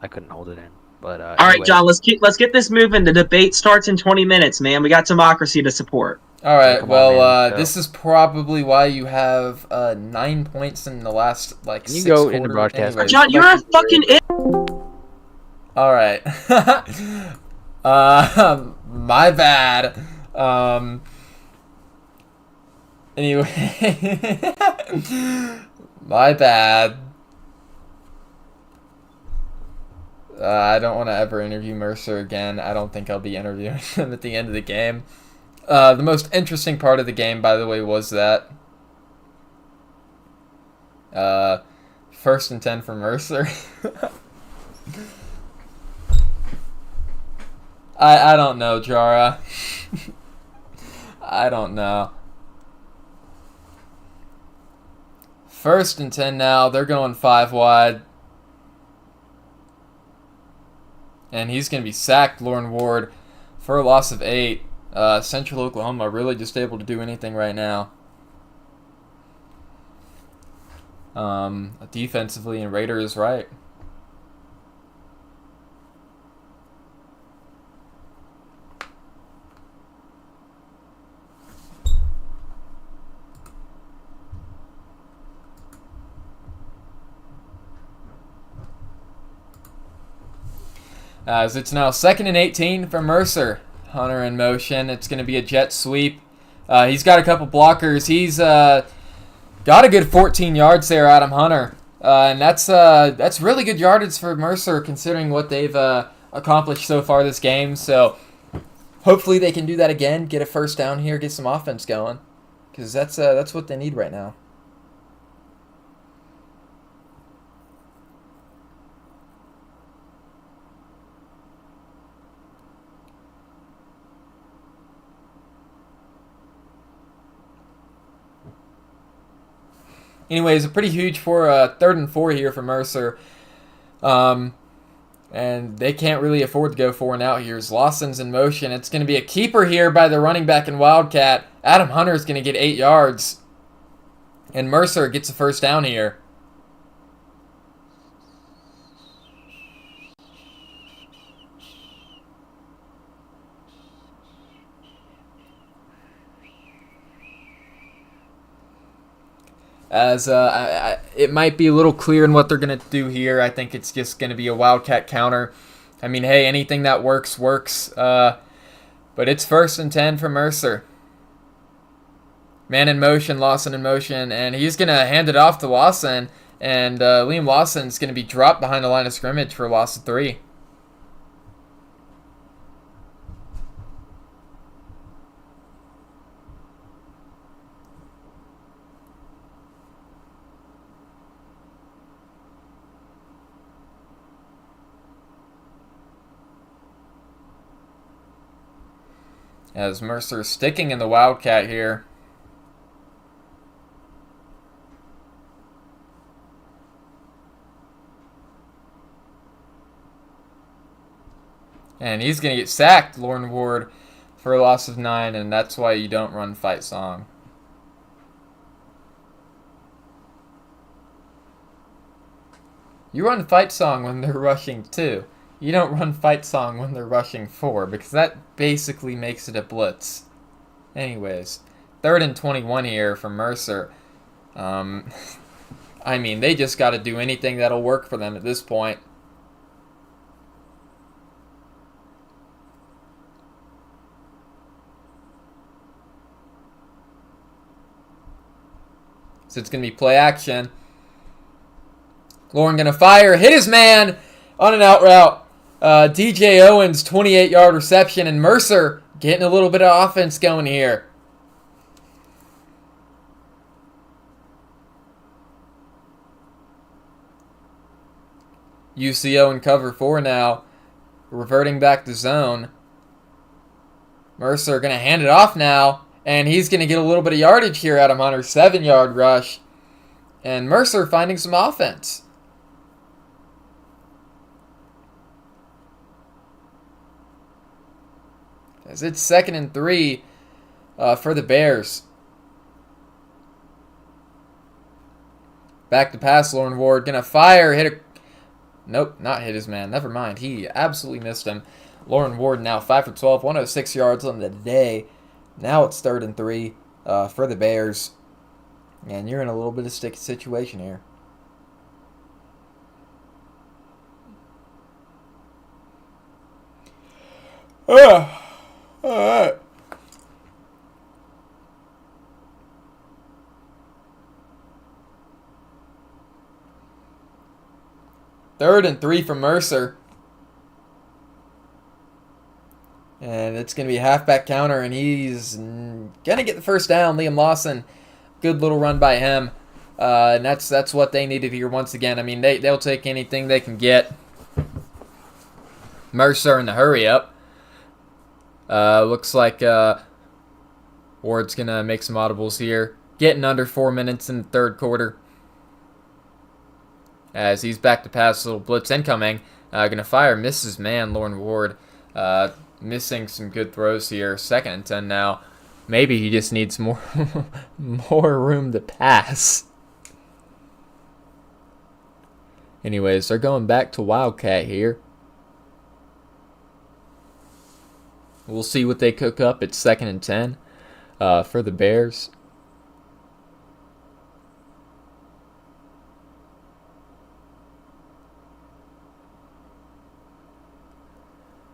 I couldn't hold it in. But all right, anyway. John, let's get this moving. The debate starts in 20 minutes, man. We got democracy to support. All right, Come on, this is probably why you have 9 points in the last Can you 6 go quarters. into broadcast? Anyways. John, you're a fucking idiot. All right. My bad. Anyway, my bad. I don't want to ever interview Mercer again. I don't think I'll be interviewing him at the end of the game. The most interesting part of the game, by the way, was that first and 10 for Mercer. I don't know, Jara. I don't know. First and 10 now. They're going 5 wide. And he's going to be sacked, Lauren Ward, for a loss of 8. Central Oklahoma really just able to do anything right now. Defensively, and Raider is right. As it's now 2nd and 18 for Mercer. Hunter in motion. It's going to be a jet sweep. He's got a couple blockers. He's got a good 14 yards there, Adam Hunter. And that's really good yardage for Mercer considering what they've accomplished so far this game. So hopefully they can do that again, get a first down here, get some offense going. Because that's what they need right now. Anyways, a pretty huge for 3rd and 4 here for Mercer. And they can't really afford to go 4 and out here. As Lawson's in motion. It's going to be a keeper here by the running back and Wildcat. Adam Hunter is going to get 8 yards. And Mercer gets a first down here. As it might be a little clear in what they're going to do here. I think it's just going to be a Wildcat counter. I mean, hey, anything that works. But it's 1st and 10 for Mercer. Man in motion, Lawson in motion, and he's going to hand it off to Lawson. And Liam Lawson's going to be dropped behind the line of scrimmage for a loss of 3. As Mercer sticking in the Wildcat here. And he's going to get sacked, Lauren Ward, for a loss of 9, and that's why you don't run fight song. You run fight song when they're rushing 2. You don't run fight song when they're rushing 4, because that basically makes it a blitz. Anyways, 3rd and 21 here for Mercer. I mean, they just got to do anything that'll work for them at this point. So it's going to be play action. Lauren going to fire, hit his man on an out route. DJ Owens, 28-yard reception, and Mercer getting a little bit of offense going here. UCO in cover 4 now, reverting back to zone. Mercer going to hand it off now, and he's going to get a little bit of yardage here, Adam Hunter, 7-yard rush. And Mercer finding some offense. As it's 2nd and 3 for the Bears. Back to pass, Lauren Ward. Going to fire, hit a... Nope, not hit his man. Never mind. He absolutely missed him. Lauren Ward now 5 for 12, 106 yards on the day. Now it's 3rd and 3 for the Bears. And you're in a little bit of sticky situation here. Alright. 3rd and 3 for Mercer. And it's going to be a halfback counter, and he's going to get the first down. Liam Lawson, good little run by him. And that's what they needed here once again. I mean, they'll take anything they can get. Mercer in the hurry up. Looks like Ward's going to make some audibles here. Getting under 4 minutes in the 3rd quarter. As he's back to pass, little blitz incoming. Going to fire, misses man, Lauren Ward. Missing some good throws here. 2nd and 10 now. Maybe he just needs more more room to pass. Anyways, they're going back to Wildcat here. We'll see what they cook up. It's 2nd and 10 for the Bears.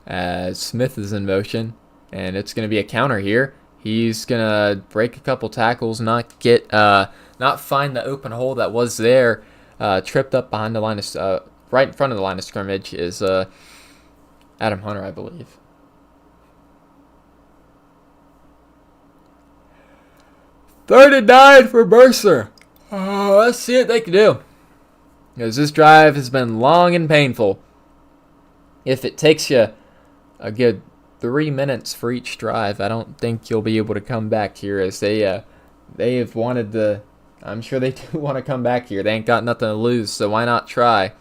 As Smith is in motion, and it's going to be a counter here. He's going to break a couple tackles, not find the open hole that was there. Tripped up behind the line of, right in front of the line of scrimmage is Adam Hunter, I believe. Third and 9 for Mercer. Let's see what they can do. Because this drive has been long and painful. If it takes you a good 3 minutes for each drive, I don't think you'll be able to come back here, as they have wanted to. I'm sure they do want to come back here. They ain't got nothing to lose, so why not try?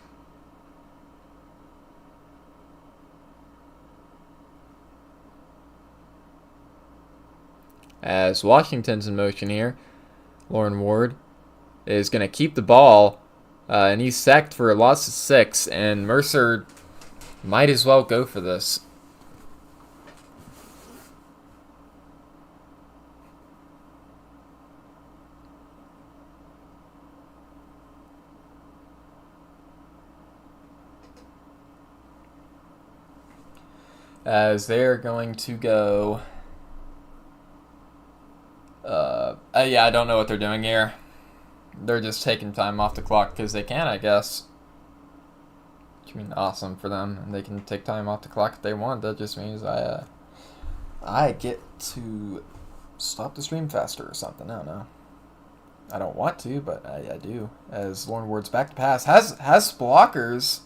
As Washington's in motion here, Lauren Ward is going to keep the ball, and he's sacked for a loss of 6, and Mercer might as well go for this. As they're going to go... yeah, I don't know what they're doing here. They're just taking time off the clock because they can, I guess. Which means awesome for them. And they can take time off the clock if they want. That just means I get to stop the stream faster or something. I don't know. I don't want to, but I do. As Lauren Ward's back to pass. Has blockers.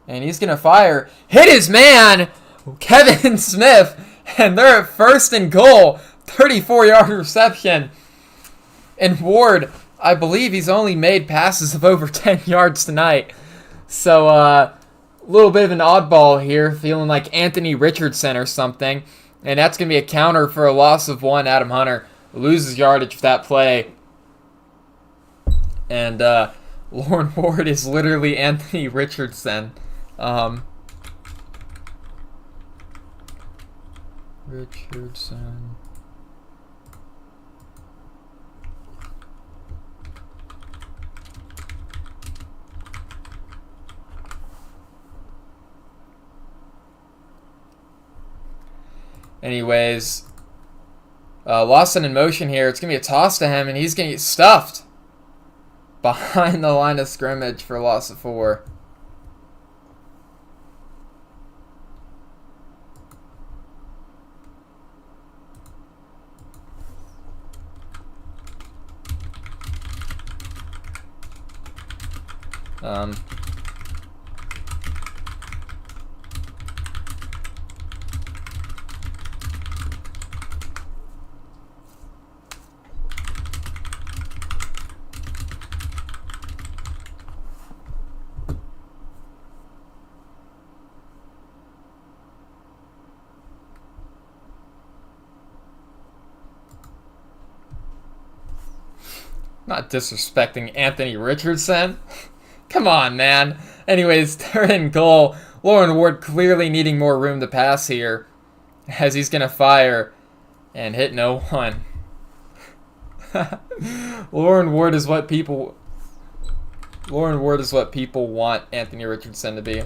And he's going to fire. Hit his man, Kevin Smith. And they're at 1st and goal. 34-yard reception. And Ward, I believe he's only made passes of over 10 yards tonight. So, a little bit of an oddball here. Feeling like Anthony Richardson or something. And that's going to be a counter for a loss of 1. Adam Hunter loses yardage for that play. And Lauren Ward is literally Anthony Richardson. Richardson. Anyways, Lawson in motion here. It's going to be a toss to him, and he's going to get stuffed behind the line of scrimmage for a loss of 4. Not disrespecting Anthony Richardson. Come on, man. Anyways, 3rd and goal. Lauren Ward clearly needing more room to pass here, as he's going to fire and hit no one. Lauren Ward is what people want Anthony Richardson to be.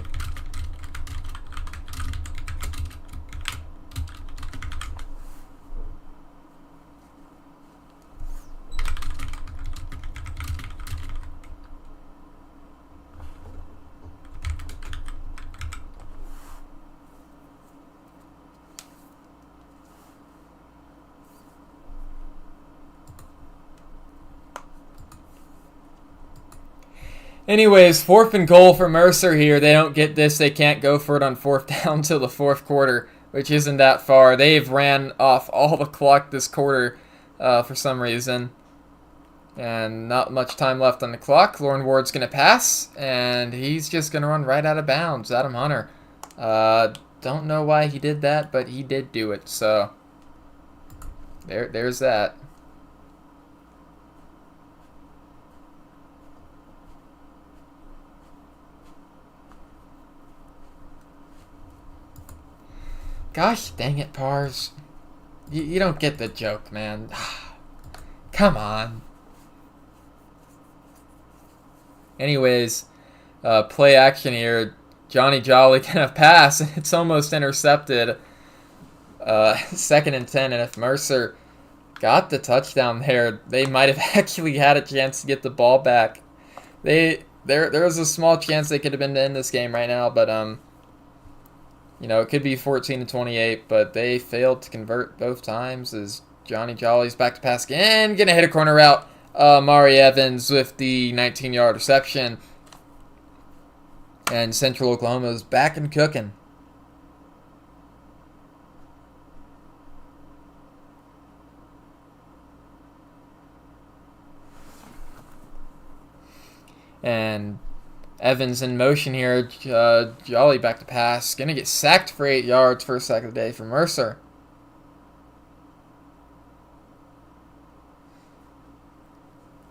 Anyways, 4th and goal for Mercer here. They don't get this. They can't go for it on 4th down till the 4th quarter, which isn't that far. They've ran off all the clock this quarter for some reason. And not much time left on the clock. Lauren Ward's going to pass, and he's just going to run right out of bounds. Adam Hunter. Don't know why he did that, but he did do it. So there's that. Gosh dang it, Pars. You don't get the joke, man. Come on. Anyways, play action here. Johnny Jolly gonna pass. It's almost intercepted. 2nd and 10, and if Mercer got the touchdown there, they might have actually had a chance to get the ball back. There was a small chance they could have been to end this game right now, but you know, it could be 14-28, but they failed to convert both times as Johnny Jolly's back to pass again. Gonna hit a corner route. Mari Evans with the 19-yard reception. And Central Oklahoma's back and cooking. And Evans in motion here. Jolly back to pass. Gonna get sacked for 8 yards. First sack of the day for Mercer.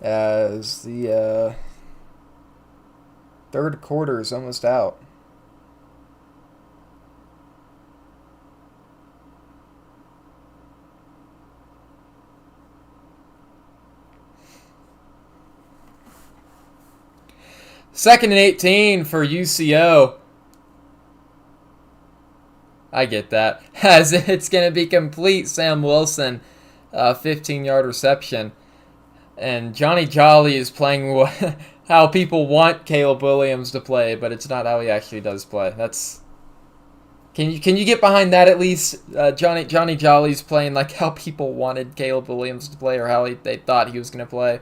As the third quarter is almost out. Second and 18 for UCO. I get that. As it's going to be complete Sam Wilson, 15-yard reception. And Johnny Jolly is playing how people want Caleb Williams to play, but it's not how he actually does play. Can you get behind that at least? Johnny Jolly's playing like how people wanted Caleb Williams to play, or how they thought he was going to play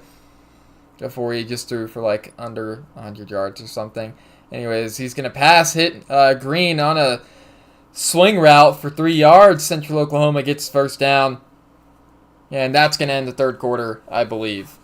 before he just threw for like under 100 yards or something. Anyways, he's going to pass, hit Green on a swing route for 3 yards. Central Oklahoma gets first down. And that's going to end the third quarter, I believe.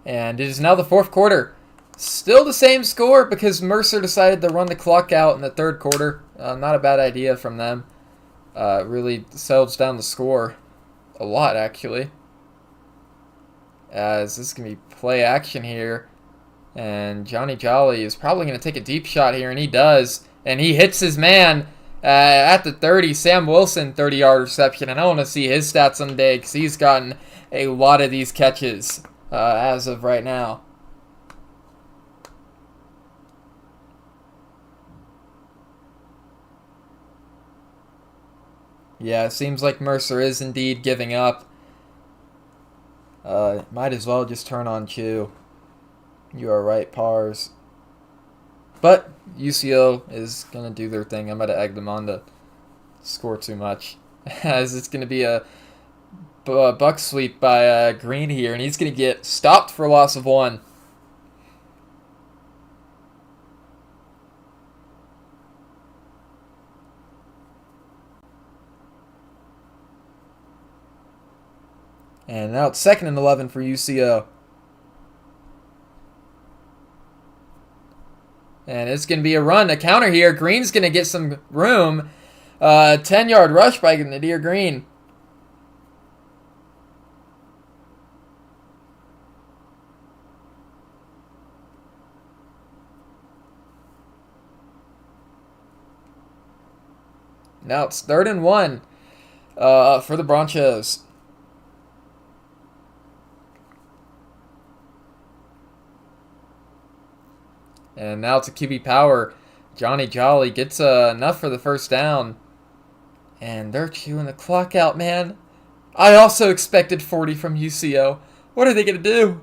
And it is now the fourth quarter. Still the same score because Mercer decided to run the clock out in the third quarter. Not a bad idea from them. Really settles down the score a lot, actually. As this is going to be play action here. And Johnny Jolly is probably going to take a deep shot here, and he does. And he hits his man at the 30. Sam Wilson, 30-yard reception. And I want to see his stats on the day because he's gotten a lot of these catches as of right now. Yeah, it seems like Mercer is indeed giving up. Might as well just turn on Chew. You are right, Pars. But UCO is going to do their thing. I'm going to egg them on to score too much. As it's going to be a buck sweep by Green here. And he's going to get stopped for a loss of 1. And now it's 2nd and 11 for UCO. And it's going to be a run, a counter here. Green's going to get some room. 10-yard rush by Nadir Green. Now it's 3rd and 1 for the Broncos. And now it's a QB power. Johnny Jolly gets enough for the first down. And they're chewing the clock out, man. I also expected 40 from UCO. What are they going to do?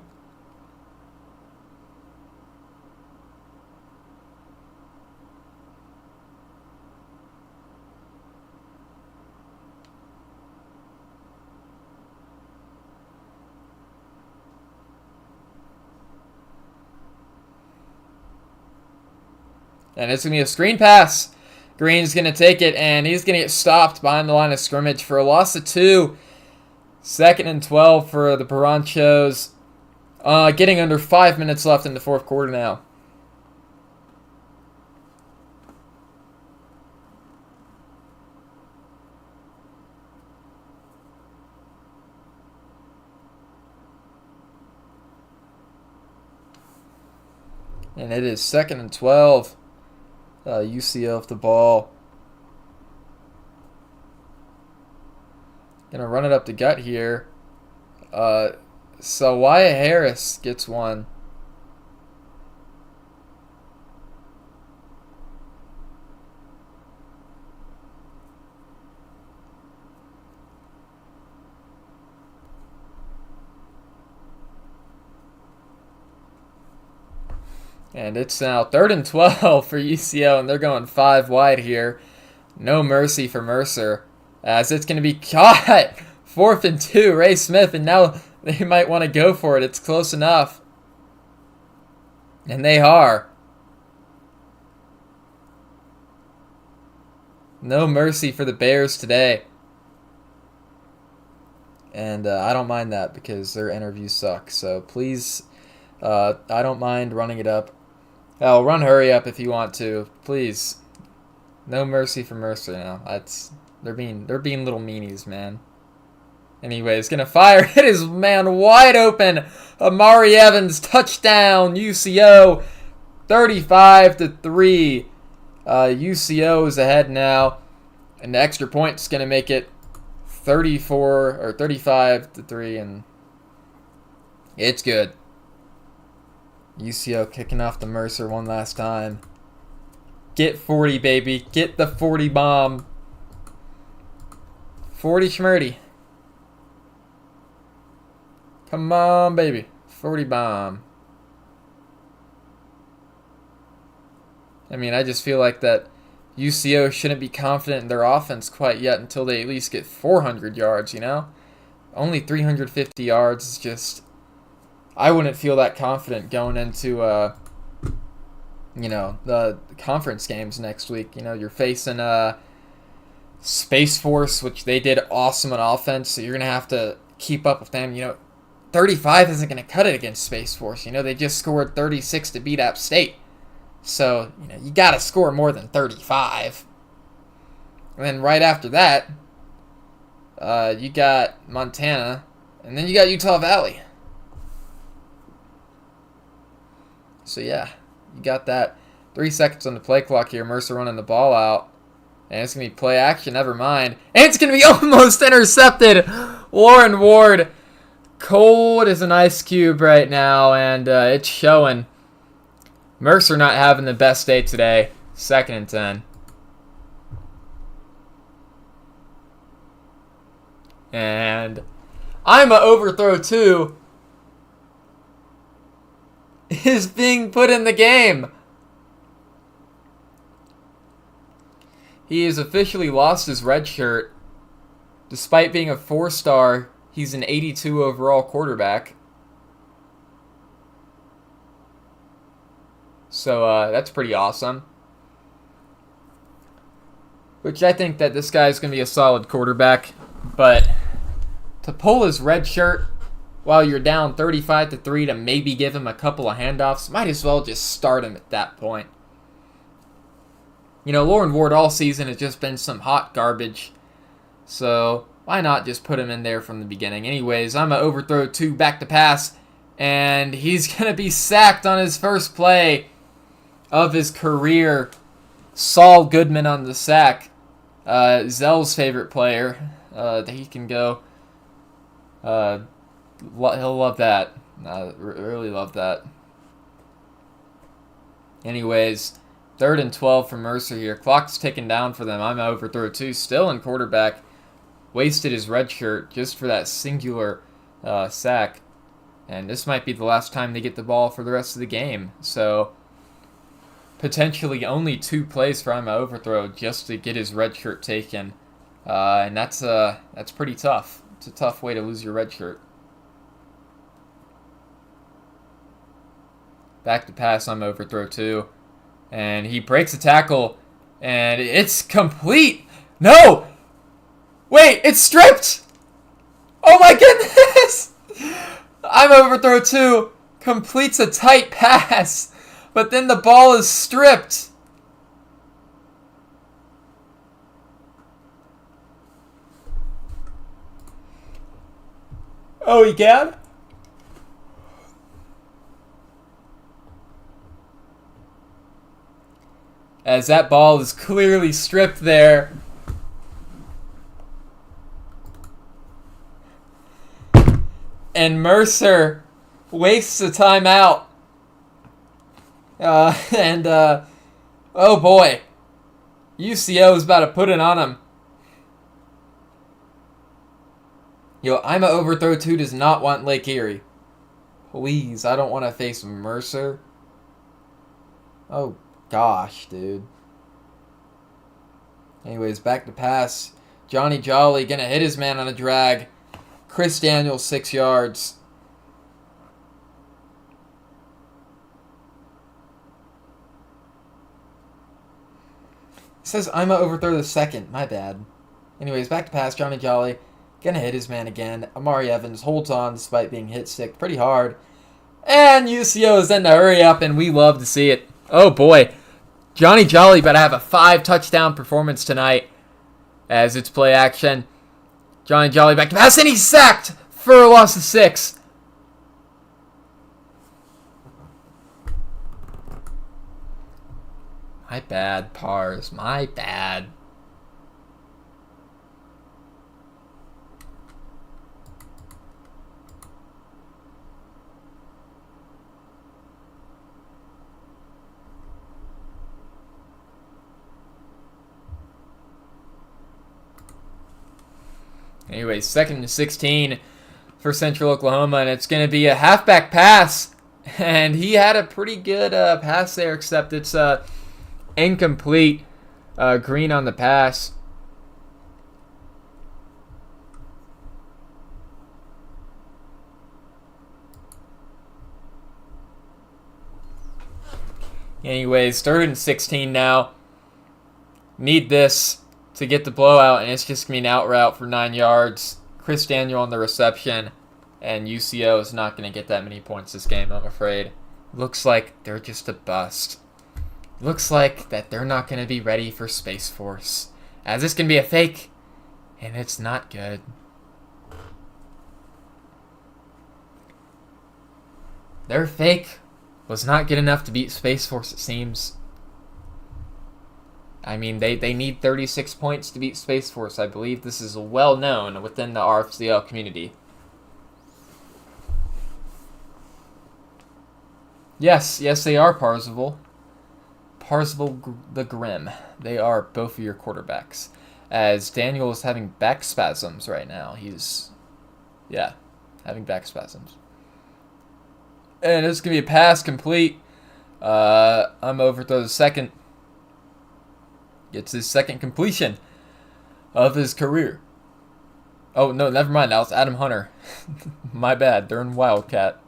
And it's going to be a screen pass. Green's going to take it, and he's going to get stopped behind the line of scrimmage for a loss of 2. 2nd and 12 for the Baranchos. Getting under 5 minutes left in the fourth quarter now. And it is 2nd and 12. UCO off the ball. Gonna run it up the gut here. So Wyatt Harris gets one. And it's now 3rd and 12 for UCO, and they're going 5 wide here. No mercy for Mercer, as it's going to be caught. 4th and 2, Ray Smith, and now they might want to go for it. It's close enough. And they are. No mercy for the Bears today. And I don't mind that because their interviews suck. So please, I don't mind running it up. Hell, run hurry up if you want to. Please. No mercy for Mercer now. They're being little meanies, man. Anyways, gonna fire. It is, man, wide open. Amari Evans, touchdown, UCO, 35-3. UCO is ahead now, and the extra point's gonna make it 35-3, and it's good. UCO kicking off the Mercer one last time. Get 40, baby. Get the 40 bomb. 40 schmurdy. Come on, baby. 40 bomb. I mean, I just feel like that UCO shouldn't be confident in their offense quite yet until they at least get 400 yards, you know? Only 350 yards is just... I wouldn't feel that confident going into, the conference games next week. You know, you're facing Space Force, which they did awesome on offense, so you're going to have to keep up with them. You know, 35 isn't going to cut it against Space Force. You know, they just scored 36 to beat App State. So, you know, you got to score more than 35. And then right after that, you got Montana, and then you got Utah Valley. So, yeah, you got that. 3 seconds on the play clock here. Mercer running the ball out. And it's going to be play action, never mind. And it's going to be almost intercepted. Lauren Ward, cold as an ice cube right now, and it's showing. Mercer not having the best day today. 2nd and 10. And I'm a overthrow too. Is being put in the game. He has officially lost his red shirt. Despite being a 4-star, he's an 82 overall quarterback. So that's pretty awesome. Which I think that this guy is going to be a solid quarterback. But to pull his red shirt while you're down 35-3 to maybe give him a couple of handoffs, might as well just start him at that point. You know, Lauren Ward all season has just been some hot garbage. So why not just put him in there from the beginning? Anyways, I'm going to overthrow 2 back to pass. And he's going to be sacked on his first play of his career. Saul Goodman on the sack. Zell's favorite player. He can go. He'll love that. Really love that. Anyways, 3rd and 12 for Mercer here. Clock's ticking down for them. I'm overthrow 2. Still in quarterback. Wasted his red shirt just for that singular sack. And this might be the last time they get the ball for the rest of the game. So potentially only 2 plays for Ima overthrow just to get his red shirt taken. And that's pretty tough. It's a tough way to lose your red shirt. Back to pass, I'm overthrow 2. And he breaks a tackle. And it's complete. No! Wait, it's stripped! Oh my goodness! I'm overthrow 2. Completes a tight pass. But then the ball is stripped. Oh, he can? As that ball is clearly stripped there. And Mercer wastes a timeout. Oh boy. UCO is about to put it on him. Yo, Ima overthrow 2 does not want Lake Erie. Please, I don't want to face Mercer. Oh gosh, dude. Anyways, back to pass. Johnny Jolly gonna hit his man on a drag. Chris Daniels 6 yards. It says Ima overthrow the 2nd. My bad. Anyways, back to pass. Johnny Jolly gonna hit his man again. Amari Evans holds on despite being hit sick pretty hard. And UCO is then to hurry up, and we love to see it. Oh boy. Johnny Jolly better have a 5-touchdown performance tonight as it's play action. Johnny Jolly back to pass, and he's sacked for a loss of 6. My bad, Pars. My bad. Anyway, 2nd and 16 for Central Oklahoma, and it's going to be a halfback pass. And he had a pretty good pass there, except it's incomplete. Green on the pass. Anyways, 3rd and 16 now. Need this to get the blowout, and it's just going to be an out route for 9 yards. Chris Daniel on the reception, and UCO is not going to get that many points this game, I'm afraid. Looks like they're just a bust. Looks like that they're not going to be ready for Space Force, as this can be a fake, and it's not good. Their fake was not good enough to beat Space Force, it seems. I mean, they need 36 points to beat Space Force. I believe this is well known within the RFCL community. Yes, they are Parzival. Parzival the Grim. They are both of your quarterbacks. As Daniel is having back spasms right now. He's, having back spasms. And it's going to be a pass complete. I'm overthrow the 2nd. Gets his 2nd completion of his career. Oh, no, never mind. That was Adam Hunter. My bad. They're in Wildcat.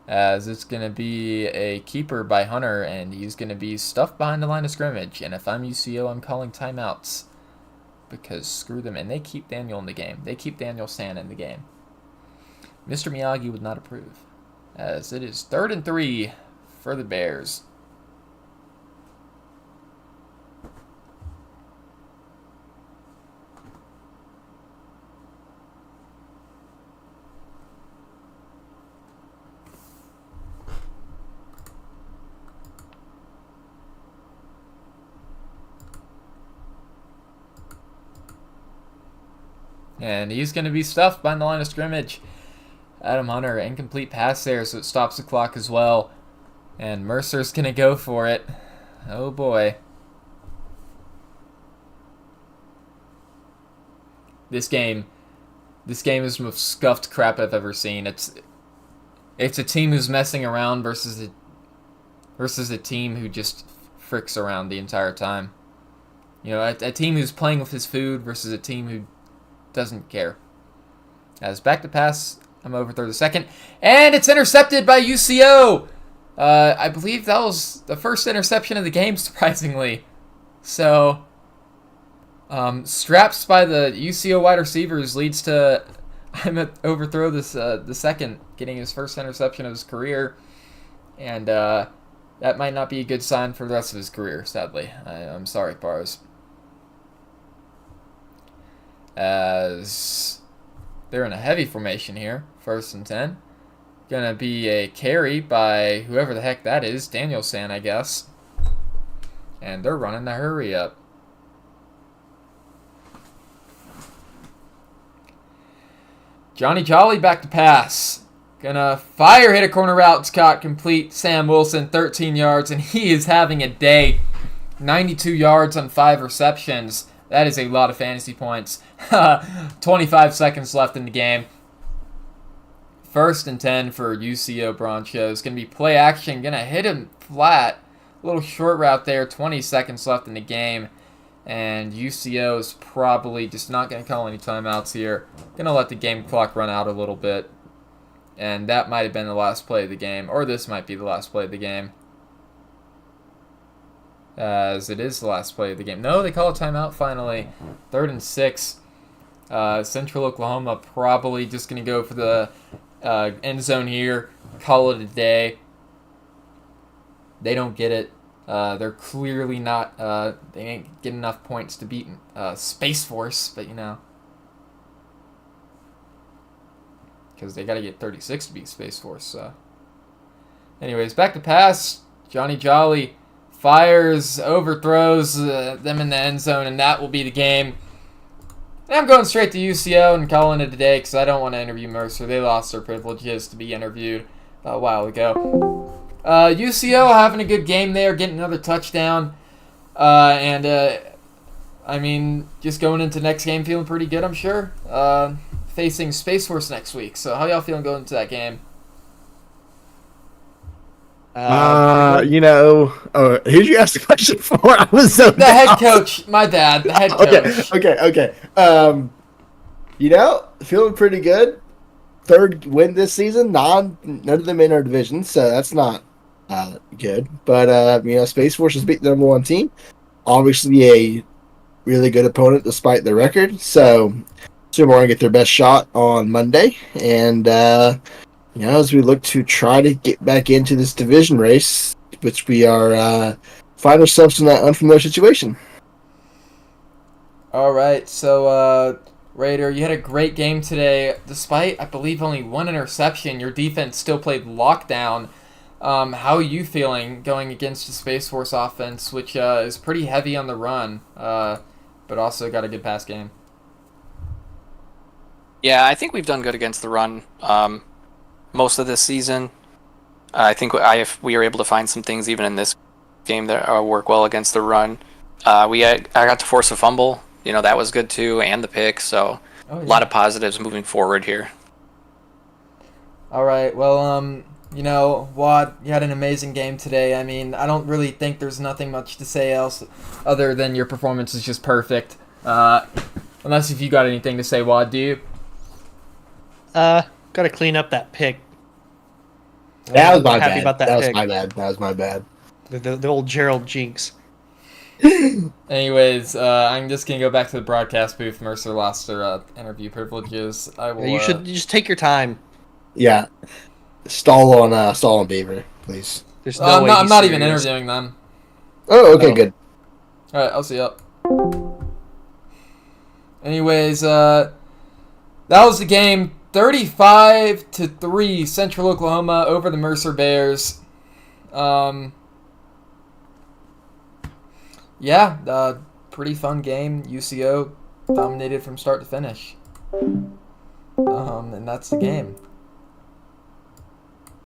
As it's going to be a keeper by Hunter, and he's going to be stuffed behind the line of scrimmage. And if I'm UCO, I'm calling timeouts. Because screw them. And they keep Daniel in the game. They keep Daniel San in the game. Mr. Miyagi would not approve. As it is 3rd and 3 for the Bears. And he's going to be stuffed behind the line of scrimmage. Adam Hunter, incomplete pass there, so it stops the clock as well. And Mercer's going to go for it. Oh boy. This game is the most scuffed crap I've ever seen. It's a team who's messing around versus a team who just fricks around the entire time. You know, a team who's playing with his food versus a team who doesn't care. As back to pass, I'm overthrow the second, and it's intercepted by UCO. I believe that was the first interception of the game, surprisingly. So, straps by the UCO wide receivers leads to I'm overthrow this the second, getting his first interception of his career, and that might not be a good sign for the rest of his career. Sadly, I'm sorry, Bars. As they're in a heavy formation here, 1st and 10. Gonna be a carry by whoever the heck that is, Danielson, I guess. And they're running the hurry up. Johnny Jolly back to pass. Gonna fire, hit a corner route. It's caught complete. Sam Wilson, 13 yards, and he is having a day. 92 yards on 5 receptions. That is a lot of fantasy points. 25 seconds left in the game. 1st and 10 for UCO Bronchos. Going to be play action. Going to hit him flat. A little short route there. 20 seconds left in the game. And UCO is probably just not going to call any timeouts here. Going to let the game clock run out a little bit. And that might have been the last play of the game. Or this might be the last play of the game. As it is the last play of the game. No, they call a timeout finally. 3rd and 6. Central Oklahoma probably just going to go for the end zone here. Call it a day. They don't get it. They're clearly not. They ain't getting enough points to beat Space Force, but you know. Because they got to get 36 to beat Space Force. So. Anyways, back to pass. Johnny Jolly fires, overthrows them in the end zone, and that will be the game. And I'm going straight to UCO and calling it a day because I don't want to interview Mercer. They lost their privileges to be interviewed a while ago. UCO having a good game there, getting another touchdown. I mean, just going into next game feeling pretty good, I'm sure. Facing Space Force next week. So how y'all feeling going into that game? Who'd you ask the question for? I was so The head coach. My bad. The head coach. Okay. Feeling pretty good. 3rd win this season. None of them in our division, so that's not good. But Space Force has beat the number 1 team. Obviously, a really good opponent despite their record. So, we're going to get their best shot on Monday, and as we look to try to get back into this division race, which we are find ourselves in that unfamiliar situation. All right, so Raider, you had a great game today. Despite, I believe, only 1 interception, your defense still played lockdown. How are you feeling going against the Space Force offense, which is pretty heavy on the run, but also got a good pass game? Yeah, I think we've done good against the run most of this season. I think we were able to find some things even in this game that work well against the run. I got to force a fumble. That was good too, and the pick. So a lot of positives moving forward here. All right. Well, Wad, you had an amazing game today. I mean, I don't really think there's nothing much to say else other than your performance is just perfect. Unless if you got anything to say, Wad, do you? Got to clean up that pick. That was my happy bad. about that That was pick. my bad. The old Gerald jinx. Anyways, I'm just gonna go back to the broadcast booth. Mercer lost their interview privileges. I will. You should just take your time. Yeah. Stall on Beaver, please. There's no way I'm he's not even serious. interviewing them. Oh, okay, Oh. good. All right, I'll see you up. Anyways, that was the game. 35-3, Central Oklahoma over the Mercer Bears. Pretty fun game. UCO dominated from start to finish. And that's the game.